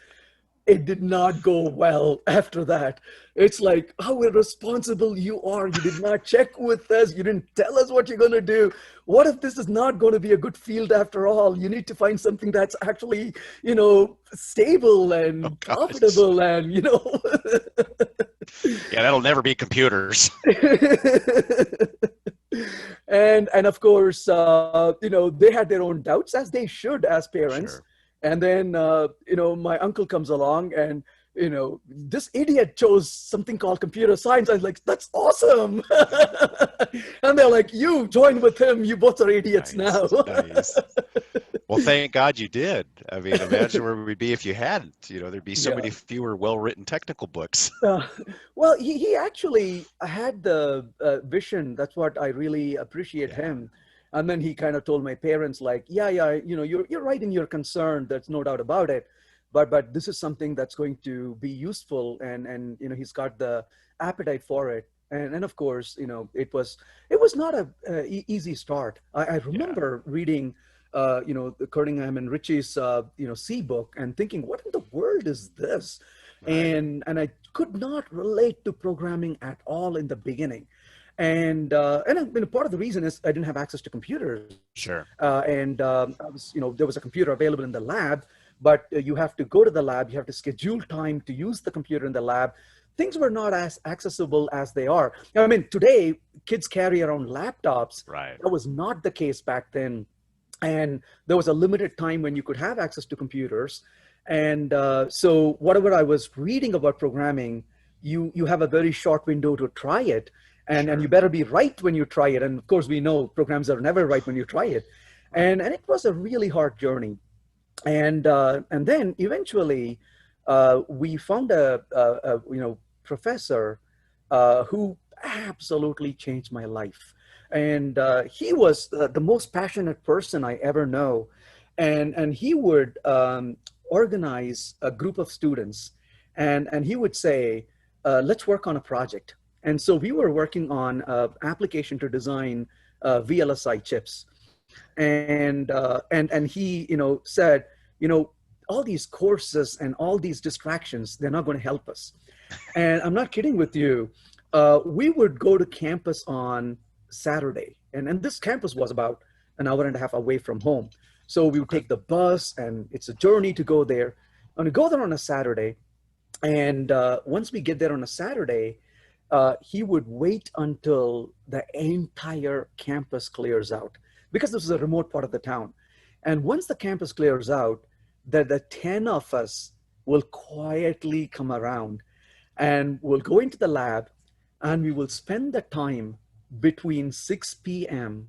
It did not go well after that. It's like, how irresponsible you are. You did not check with us. You didn't tell us what you're going to do. What if this is not going to be a good field after all? You need to find something that's actually, stable oh and gosh. profitable and, Yeah, that'll never be computers. and of course, they had their own doubts, as they should, as parents. Sure. And then my uncle comes along, and this idiot chose something called computer science. I was like, "That's awesome." And they're like, "You join with him, you both are idiots now." Nice. Nice. Well, thank God you did. I mean, imagine where we'd be if you hadn't. There'd be so Yeah. many fewer well-written technical books. Uh, well, he actually had the vision. That's what I really appreciate Yeah. him. And then he kind of told my parents, like, "Yeah, yeah, you're right in your concern. There's no doubt about it. But this is something that's going to be useful." And he's got the appetite for it. and of course, it was not a easy start. I Yeah. remember reading, the Cunningham and Ritchie's, C book, and thinking, what in the world is this? Right. And I could not relate to programming at all in the beginning. And part of the reason is I didn't have access to computers, Sure. there was a computer available in the lab, but you have to go to the lab, you have to schedule time to use the computer in the lab. Things were not as accessible as they are. I mean, today kids carry around laptops. Right. That was not the case back then, and there was a limited time when you could have access to computers. And so whatever I was reading about programming, you have a very short window to try it, and you Sure. better be right when you try it. And of course, we know programs are never right when you try it. Right. And it was a really hard journey. And then eventually, we found a professor who absolutely changed my life. And he was the most passionate person I ever know. And he would organize a group of students, and he would say, let's work on a project. And so we were working on an application to design VLSI chips. And he, said, you know, all these courses and all these distractions, they're not going to help us. And I'm not kidding with you. We would go to campus on Saturday, and this campus was about an hour and a half away from home. So we would Okay. take the bus, and it's a journey to go there. And we go there on a Saturday, and once we get there on a Saturday, he would wait until the entire campus clears out, because this is a remote part of the town. And once the campus clears out, the 10 of us will quietly come around, and we'll go into the lab, and we will spend the time between 6 p.m.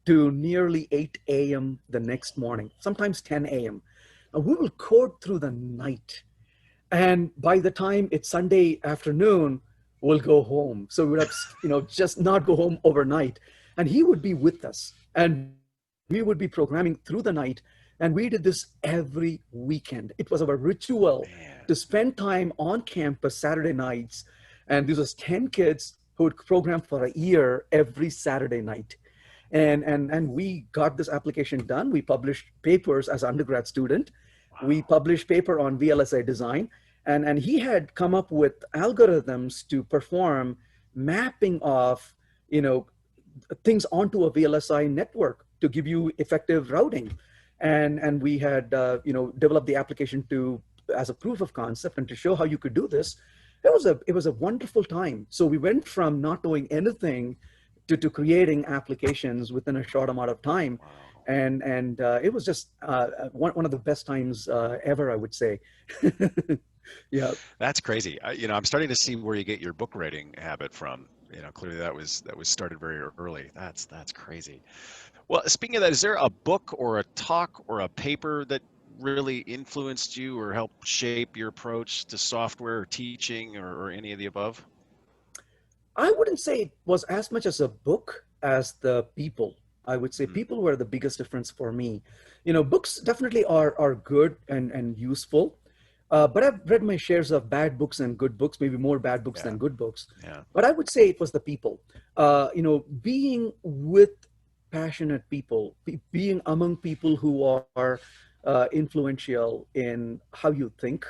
to nearly 8 a.m. the next morning, sometimes 10 a.m. And we will code through the night. And by the time it's Sunday afternoon, we'll go home. So we would have, just not go home overnight. And he would be with us, and we would be programming through the night. And we did this every weekend. It was our ritual to Man. spend time on campus Saturday nights. And this was 10 kids who would program for a year every Saturday night. And we got this application done. We published papers as an undergrad student. We Wow. published paper on VLSI design, and he had come up with algorithms to perform mapping of, you know things onto a VLSI network to give you effective routing. And we had developed the application to as a proof of concept and to show how you could do this. It was a wonderful time. So we went from not knowing anything to creating applications within a short amount of time. Wow. And it was just one of the best times ever, I would say. Yeah. That's crazy. I'm starting to see where you get your book writing habit from. Clearly that was started very early. That's crazy. Well, speaking of that, is there a book or a talk or a paper that really influenced you or helped shape your approach to software or teaching or any of the above? I wouldn't say it was as much as a book as the people. I would say Hmm. people were the biggest difference for me. Books definitely are good and useful, but I've read my shares of bad books and good books, maybe more bad books Yeah. than good books. Yeah. But I would say it was the people. Being with passionate people, being among people who are influential in how you think.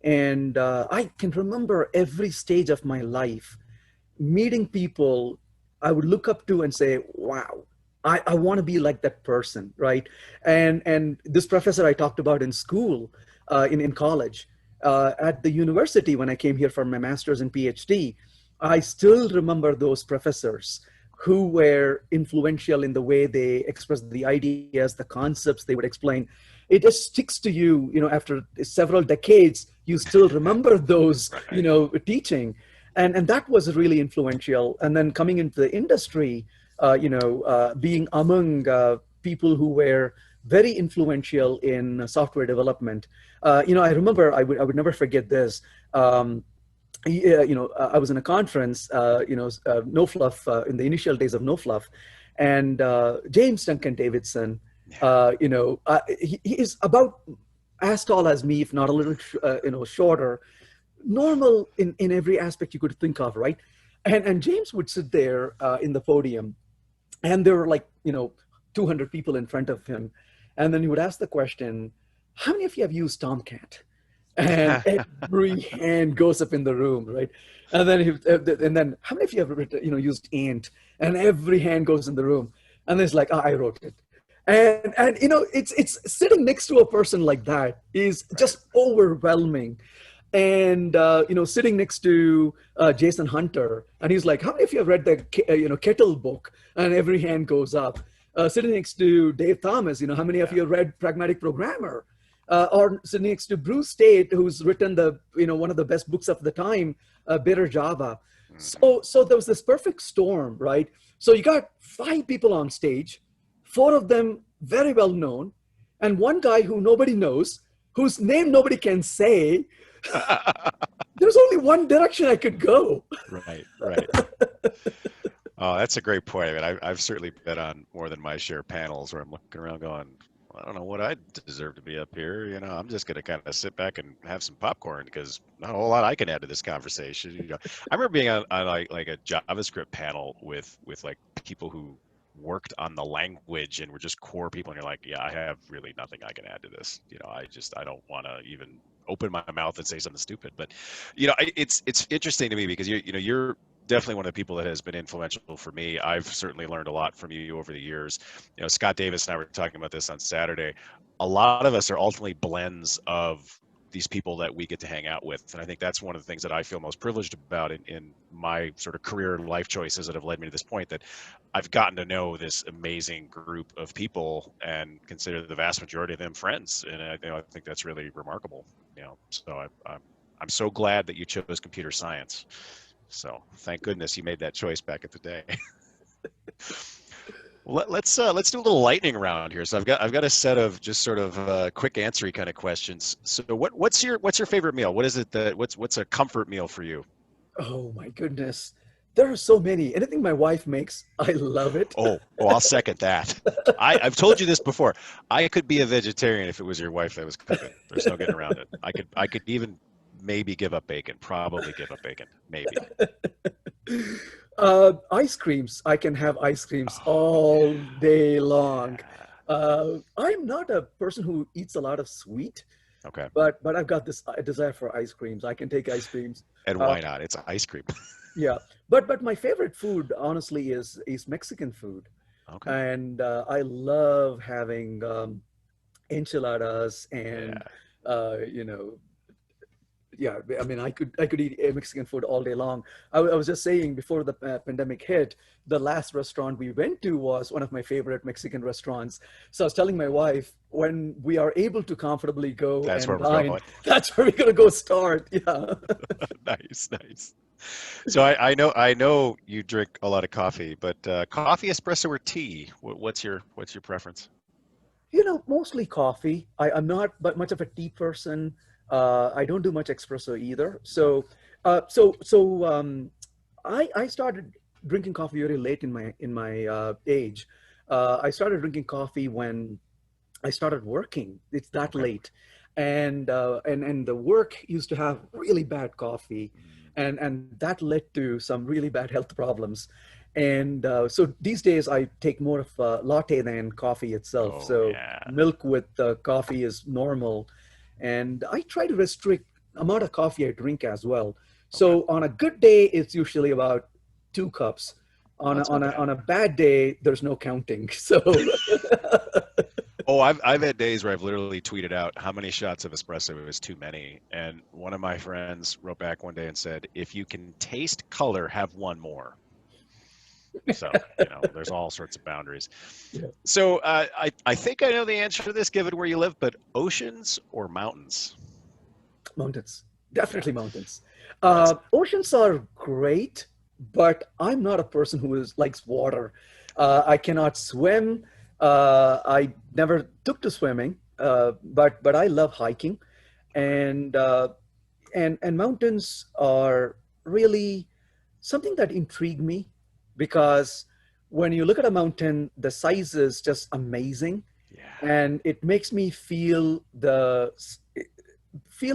And I can remember every stage of my life meeting people I would look up to and say, wow, I want to be like that person, right? And this professor I talked about in school, in college, at the university when I came here for my master's and PhD, I still remember those professors who were influential in the way they expressed the ideas, the concepts they would explain. It just sticks to you, after several decades, you still remember those, Right. teaching. And that was really influential. And then coming into the industry, being among people who were very influential in software development. I remember I would never forget this. Yeah, I was in a conference, No Fluff, in the initial days of No Fluff, and James Duncan Davidson, Yeah. he is about as tall as me, if not a little, shorter, normal in every aspect you could think of, right? And James would sit there in the podium, and there were like 200 people in front of him, and then he would ask the question, how many of you have used Tomcat? And every hand goes up in the room, right? And then how many of you have used Ant? And every hand goes in the room, and it's like, I wrote it. And it's sitting next to a person like that is Right. just overwhelming. And sitting next to Jason Hunter, and he's like, how many of you have read the Kettle book? And every hand goes up. Sitting next to Dave Thomas, how many of Yeah. you have read Pragmatic Programmer? Or sitting next to Bruce Tate, who's written one of the best books of the time, Bitter Java. Hmm. So there was this perfect storm, right? So you got 5 people on stage, 4 of them very well known, and one guy who nobody knows, whose name nobody can say. There's only one direction I could go. Right, right. Oh, that's a great point. I mean, I've certainly been on more than my share of panels where I'm looking around going, I don't know what I deserve to be up here. I'm just going to kind of sit back and have some popcorn because not a whole lot I can add to this conversation. I remember being on like a JavaScript panel with like people who worked on the language and were just core people, and you're like, yeah, I have really nothing I can add to this. I don't want to even open my mouth and say something stupid. But it's interesting to me because you're definitely one of the people that has been influential for me. I've certainly learned a lot from you over the years. Scott Davis and I were talking about this on Saturday. A lot of us are ultimately blends of these people that we get to hang out with. And I think that's one of the things that I feel most privileged about in my sort of career and life choices that have led me to this point, that I've gotten to know this amazing group of people and consider the vast majority of them friends. And I think that's really remarkable. So I'm so glad that you chose computer science. So thank goodness you made that choice back at the day. Well, let's do a little lightning round here. So I've got a set of just sort of quick answery kind of questions. So what's your favorite meal? What is it what's a comfort meal for you? Oh my goodness. There are so many. Anything my wife makes, I love it. Oh, I'll second that. I've told you this before. I could be a vegetarian if it was your wife that was cooking. There's no getting around it. I could even maybe give up bacon. Probably give up bacon. Maybe. Ice creams. I can have ice creams Oh all day yeah. long. Yeah. I'm not a person who eats a lot of sweet, Okay. but I've got this desire for ice creams. I can take ice creams. And Uh, why not? It's ice cream. yeah, but my favorite food, honestly, is Mexican food, Okay. and I love having enchiladas and Yeah. uh, you know yeah, I mean, I could eat Mexican food all day long. I was just saying before the pandemic hit, the last restaurant we went to was one of my favorite Mexican restaurants. So I was telling my wife, when we are able to comfortably go That's and where we're dine, going. that's where we're gonna go start. Yeah. Nice, nice. So I know you drink a lot of coffee, but coffee, espresso, or tea? What's your preference? Mostly coffee. I'm not but much of a tea person. I don't do much espresso either. Okay. So I started drinking coffee very late in my age. I started drinking coffee when I started working. It's that Okay. late, and the work used to have really bad coffee, Mm. and that led to some really bad health problems. And so these days I take more of a latte than coffee itself. Oh So yeah. milk with coffee is normal, and I try to restrict amount of coffee I drink as well. Okay. So on a good day, it's usually about 2 cups. Oh, On a, that's not on a, bad. on a bad day, there's no counting. So Oh, I've had days where I've literally tweeted out how many shots of espresso is too many, and one of my friends wrote back one day and said, "If you can taste color, have one more." So, there's all sorts of boundaries. yeah. So, I think I know the answer to this given where you live, but oceans or mountains? Mountains, Yeah, definitely mountains. that's Oceans are great, but I'm not a person who likes water. I cannot swim. I never took to swimming, but I love hiking, okay. and and mountains are really something that intrigued me because when you look at a mountain, the size is just amazing, Yeah. and it makes me feel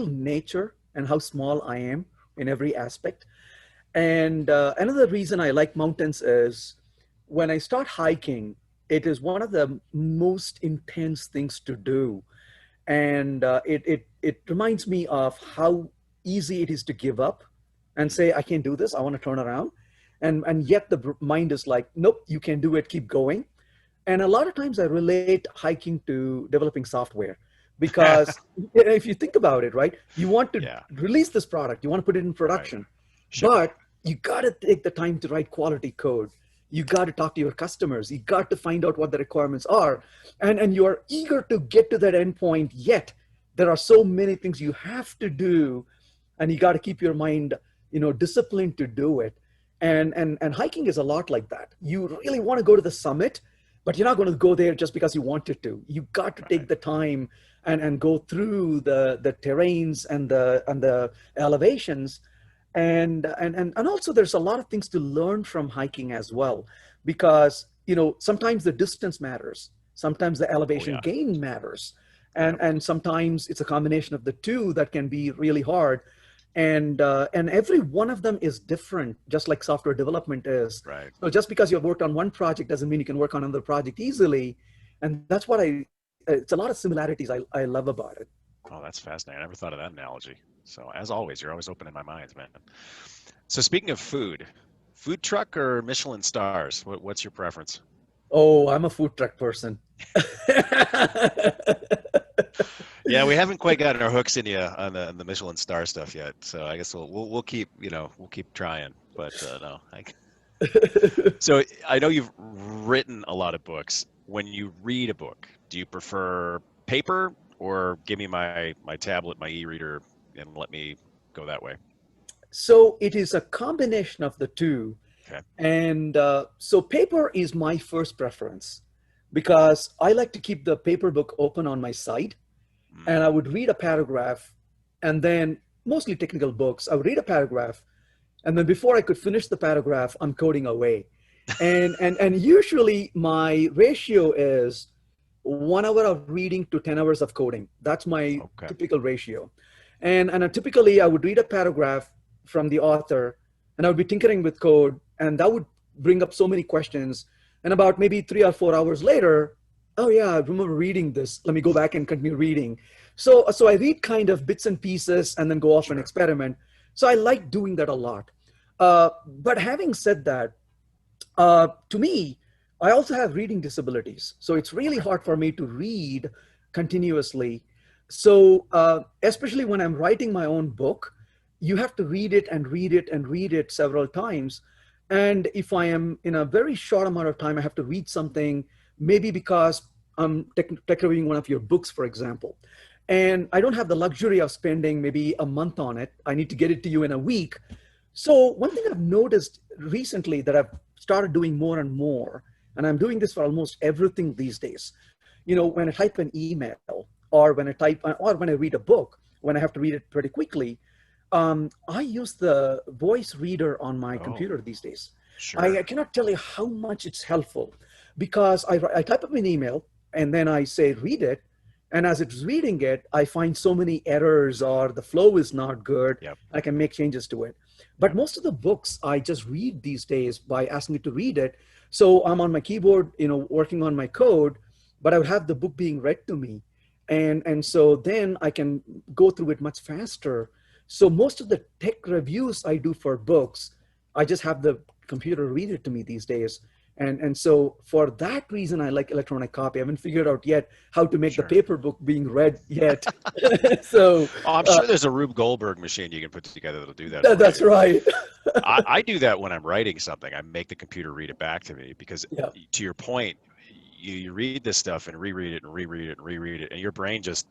nature and how small I am in every aspect. And another reason I like mountains is when I start hiking, it is one of the most intense things to do. And it reminds me of how easy it is to give up and Mm, say, I can't do this, I want to turn around. And yet the mind is like, nope, you can do it, keep going. And a lot of times I relate hiking to developing software because if you think about it, right, you want to yeah, release this product, you want to put it in right. production, Ship it. but you got to take the time to write quality code. You got to talk to your customers. You got to find out what the requirements are. And you are eager to get to that endpoint, yet there are so many things you have to do, and you got to keep your mind, disciplined to do it. And hiking is a lot like that. You really want to go to the summit, but you're not going to go there just because you wanted to. You got to take Right. the time and go through the terrains and the elevations. And also there's a lot of things to learn from hiking as well, because sometimes the distance matters, sometimes the Oh elevation yeah. gain matters, and Yep. and sometimes it's a combination of the two that can be really hard. And every one of them is different, just like software development is. Right. So just because you've worked on one project doesn't mean you can work on another project easily. And that's what it's a lot of similarities I love about it. Oh, that's fascinating. I never thought of that analogy. So as always, you're always opening my mind, man. So speaking of food, food truck or Michelin stars? What's your preference? Oh, I'm a food truck person. Yeah, we haven't quite gotten our hooks in you on the Michelin star stuff yet. So I guess we'll keep we'll keep trying. But no, so I know you've written a lot of books. When you read a book, do you prefer paper or give me my tablet, my e-reader, and let me go that way? So it is a combination of the two. Okay. And so paper is my first preference because I like to keep the paper book open on my side, and I Mm, would read a paragraph, and then mostly technical books, I would read a paragraph, and then before I could finish the paragraph, I'm coding away. And usually my ratio is 1 hour of reading to 10 hours of coding. That's my okay. typical ratio. And typically I would read a paragraph from the author, and I would be tinkering with code, and that would bring up so many questions. And about maybe 3 or 4 hours later, oh yeah, I remember reading this. Let me go back and continue reading. So I read kind of bits and pieces and then go off and Sure. experiment. So I like doing that a lot. But having said that, to me, I also have reading disabilities. So it's really Okay. hard for me to read continuously. So, especially when I'm writing my own book, you have to read it and read it and read it several times. And if I am in a very short amount of time, I have to read something, maybe because I'm tech reviewing one of your books, for example. And I don't have the luxury of spending maybe a month on it. I need to get it to you in a week. So one thing I've noticed recently that I've started doing more and more, and I'm doing this for almost everything these days. When I type an email, or when I read a book, when I have to read it pretty quickly, I use the voice reader on my Oh, computer these days. I sure. cannot tell you how much it's helpful, because I type up an email and then I say read it, and as it's reading it, I find so many errors or the flow is not good. Yep. I can make changes to it. But Yep. most of the books I just read these days by asking it to read it. So I'm on my keyboard, working on my code, but I would have the book being read to me. And so then I can go through it much faster. So most of the tech reviews I do for books, I just have the computer read it to me these days. And so for that reason, I like electronic copy. I haven't figured out yet how to make the Sure. paper book being read yet. so Oh, I'm uh, sure there's a Rube Goldberg machine you can put together that'll do that for that's you. right. I do that when I'm writing something. I make the computer read it back to me because, Yeah. to your point, you read this stuff and reread it and reread it and reread it, and your brain just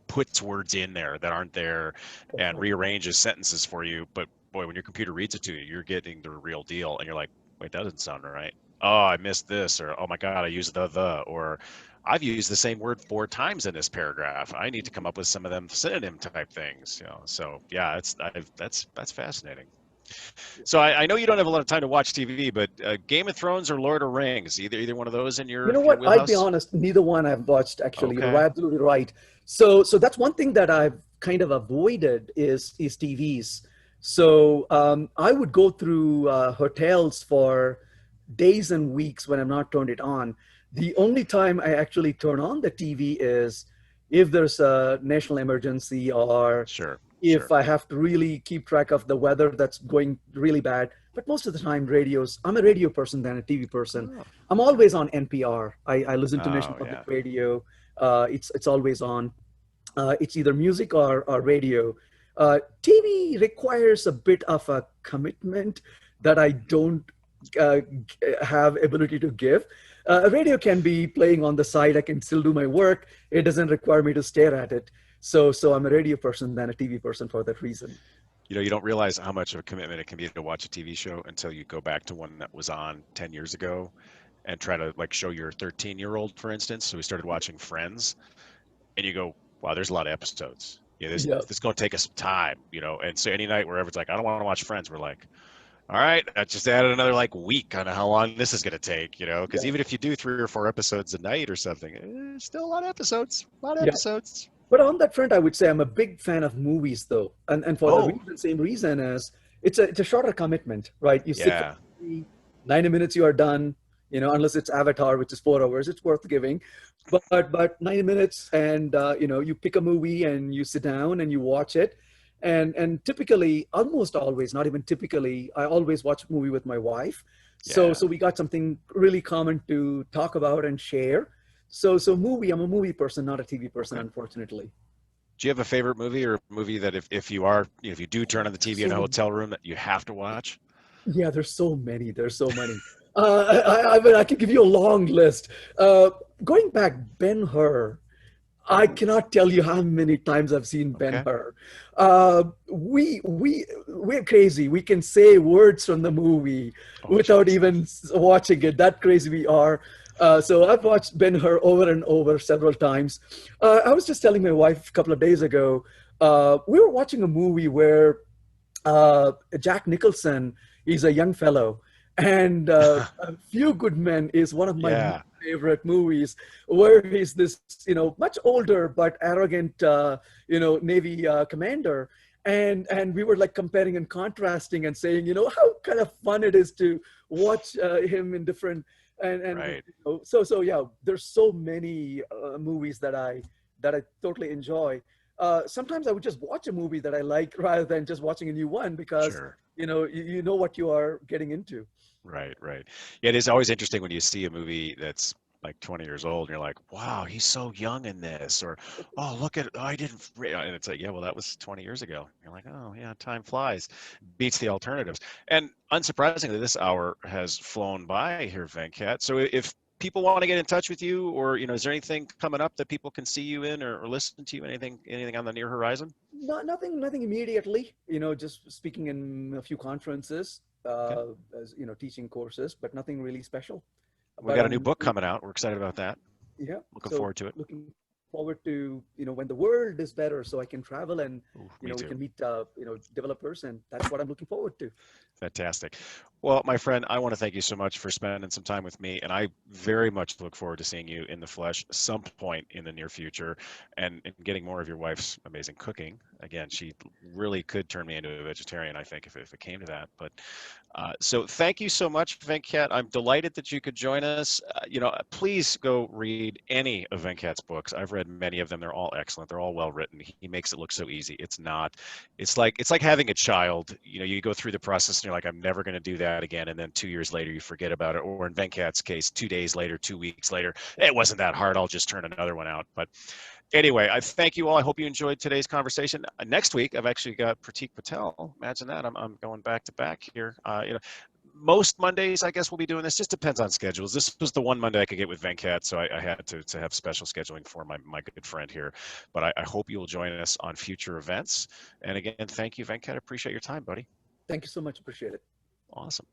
puts words in there that aren't there That's and right. rearranges sentences for you. But boy, when your computer reads it to you, you're getting the real deal, and you're like, wait, that doesn't sound right. Oh, I missed this, or oh my God, I used or I've used the same word 4 times in this paragraph. I need to come up with some of them synonym type things. So yeah, that's fascinating. So I know you don't have a lot of time to watch TV, but Game of Thrones or Lord of Rings, either one of those in You know your what? I'll be wheelhouse? honest, neither one I've watched actually. You're Okay. absolutely right. So that's one thing that I've kind of avoided is TVs. So I would go through hotels for days and weeks when I'm not turned it on. The only time I actually turn on the TV is if there's a national emergency, or Sure, if sure. I have to really keep track of the weather that's going really bad. But most of the time, radios, I'm a radio person than a TV person. Oh, I'm okay. always on NPR. I listen to National Oh, Public yeah. Radio. It's always on. It's either music or radio. TV requires a bit of a commitment that I don't have ability to give. Radio can be playing on the side. I can still do my work. It doesn't require me to stare at it. So I'm a radio person than a TV person for that reason. You don't realize how much of a commitment it can be to watch a TV show until you go back to one that was on 10 years ago and try to like show your 13-year-old, for instance. So we started watching Friends, and you go, wow, there's a lot of episodes. Yeah, Yeah, this is going to take us some time, you know. And so any night wherever it's like, I don't want to watch Friends, we're like, all right, that just added another like week on how long this is going to take, you know. Because yeah, even if you do 3 or 4 episodes a night or something, still a lot of episodes, a lot of yeah. episodes. But on that front, I would say I'm a big fan of movies, though, and for the Oh, reason, same reason as it's a shorter commitment, right? You sit for yeah, 90 minutes, you are done. Unless it's Avatar, which is 4 hours, it's worth giving. But 90 minutes, and you pick a movie and you sit down and you watch it, and typically, almost always, not even typically, I always watch a movie with my wife. So yeah. we got something really common to talk about and share. So movie, I'm a movie person, not a TV person, Okay. unfortunately. Do you have a favorite movie or a movie that if you are, you know, if you do turn on the TV in a So hotel room that you have to watch? yeah, there's so many. There's so many. I can give you a long list. Going back, Ben-Hur. I cannot tell you how many times I've seen Okay. Ben-Hur. We're crazy. We can say words from the movie Oh, without jeez. even watching it. That crazy we are. So I've watched Ben-Hur over and over several times. I was just telling my wife a couple of days ago. We were watching a movie where Jack Nicholson is a young fellow, and A Few Good Men is one of my Yeah. favorite movies, where he's this, much older but arrogant, Navy commander. And we were like comparing and contrasting and saying, how kind of fun it is to watch him in different Right. so yeah, there's so many movies that I totally enjoy. Sometimes I would just watch a movie that I like rather than just watching a new one, because Sure. you know what you are getting into. Right, right. Yeah, it is always interesting when you see a movie that's like 20 years old and you're like, wow, he's so young in this. Or, oh, look at, oh, I didn't, and it's like, yeah, well, that was 20 years ago. You're like, oh, yeah, time flies, beats the alternatives. And unsurprisingly, this hour has flown by here, Venkat. So if people want to get in touch with you, or, you know, is there anything coming up that people can see you in, or listen to you, anything on the near horizon? Nothing immediately. Just speaking in a few conferences, Okay. as teaching courses, but nothing really special. We But got a new I'm book coming out. We're excited about that. Yeah, Looking so forward to it. looking forward to when the world is better, so I can travel and Ooh, me we too. can meet developers, and that's what I'm looking forward to. Fantastic. Well, my friend, I want to thank you so much for spending some time with me, and I very much look forward to seeing you in the flesh some point in the near future, and getting more of your wife's amazing cooking. Again, she really could turn me into a vegetarian, I think, if it came to that. But so thank you so much, Venkat. I'm delighted that you could join us. Please go read any of Venkat's books. I've read many of them. They're all excellent. They're all well written. He makes it look so easy. It's not. It's like having a child. You know, you go through the process and you're like, I'm never going to do that again. And then 2 years later, you forget about it. Or in Venkat's case, 2 days later, 2 weeks later, it wasn't that hard. I'll just turn another one out. But anyway, I thank you all. I hope you enjoyed today's conversation. Next week, I've actually got Pratik Patel. Imagine that. I'm going back to back here. Most Mondays, I guess we'll be doing this. Just depends on schedules. This was the one Monday I could get with Venkat, so I had to have special scheduling for my good friend here. But I hope you will join us on future events. And again, thank you, Venkat. Appreciate your time, buddy. Thank you so much. Appreciate it. Awesome.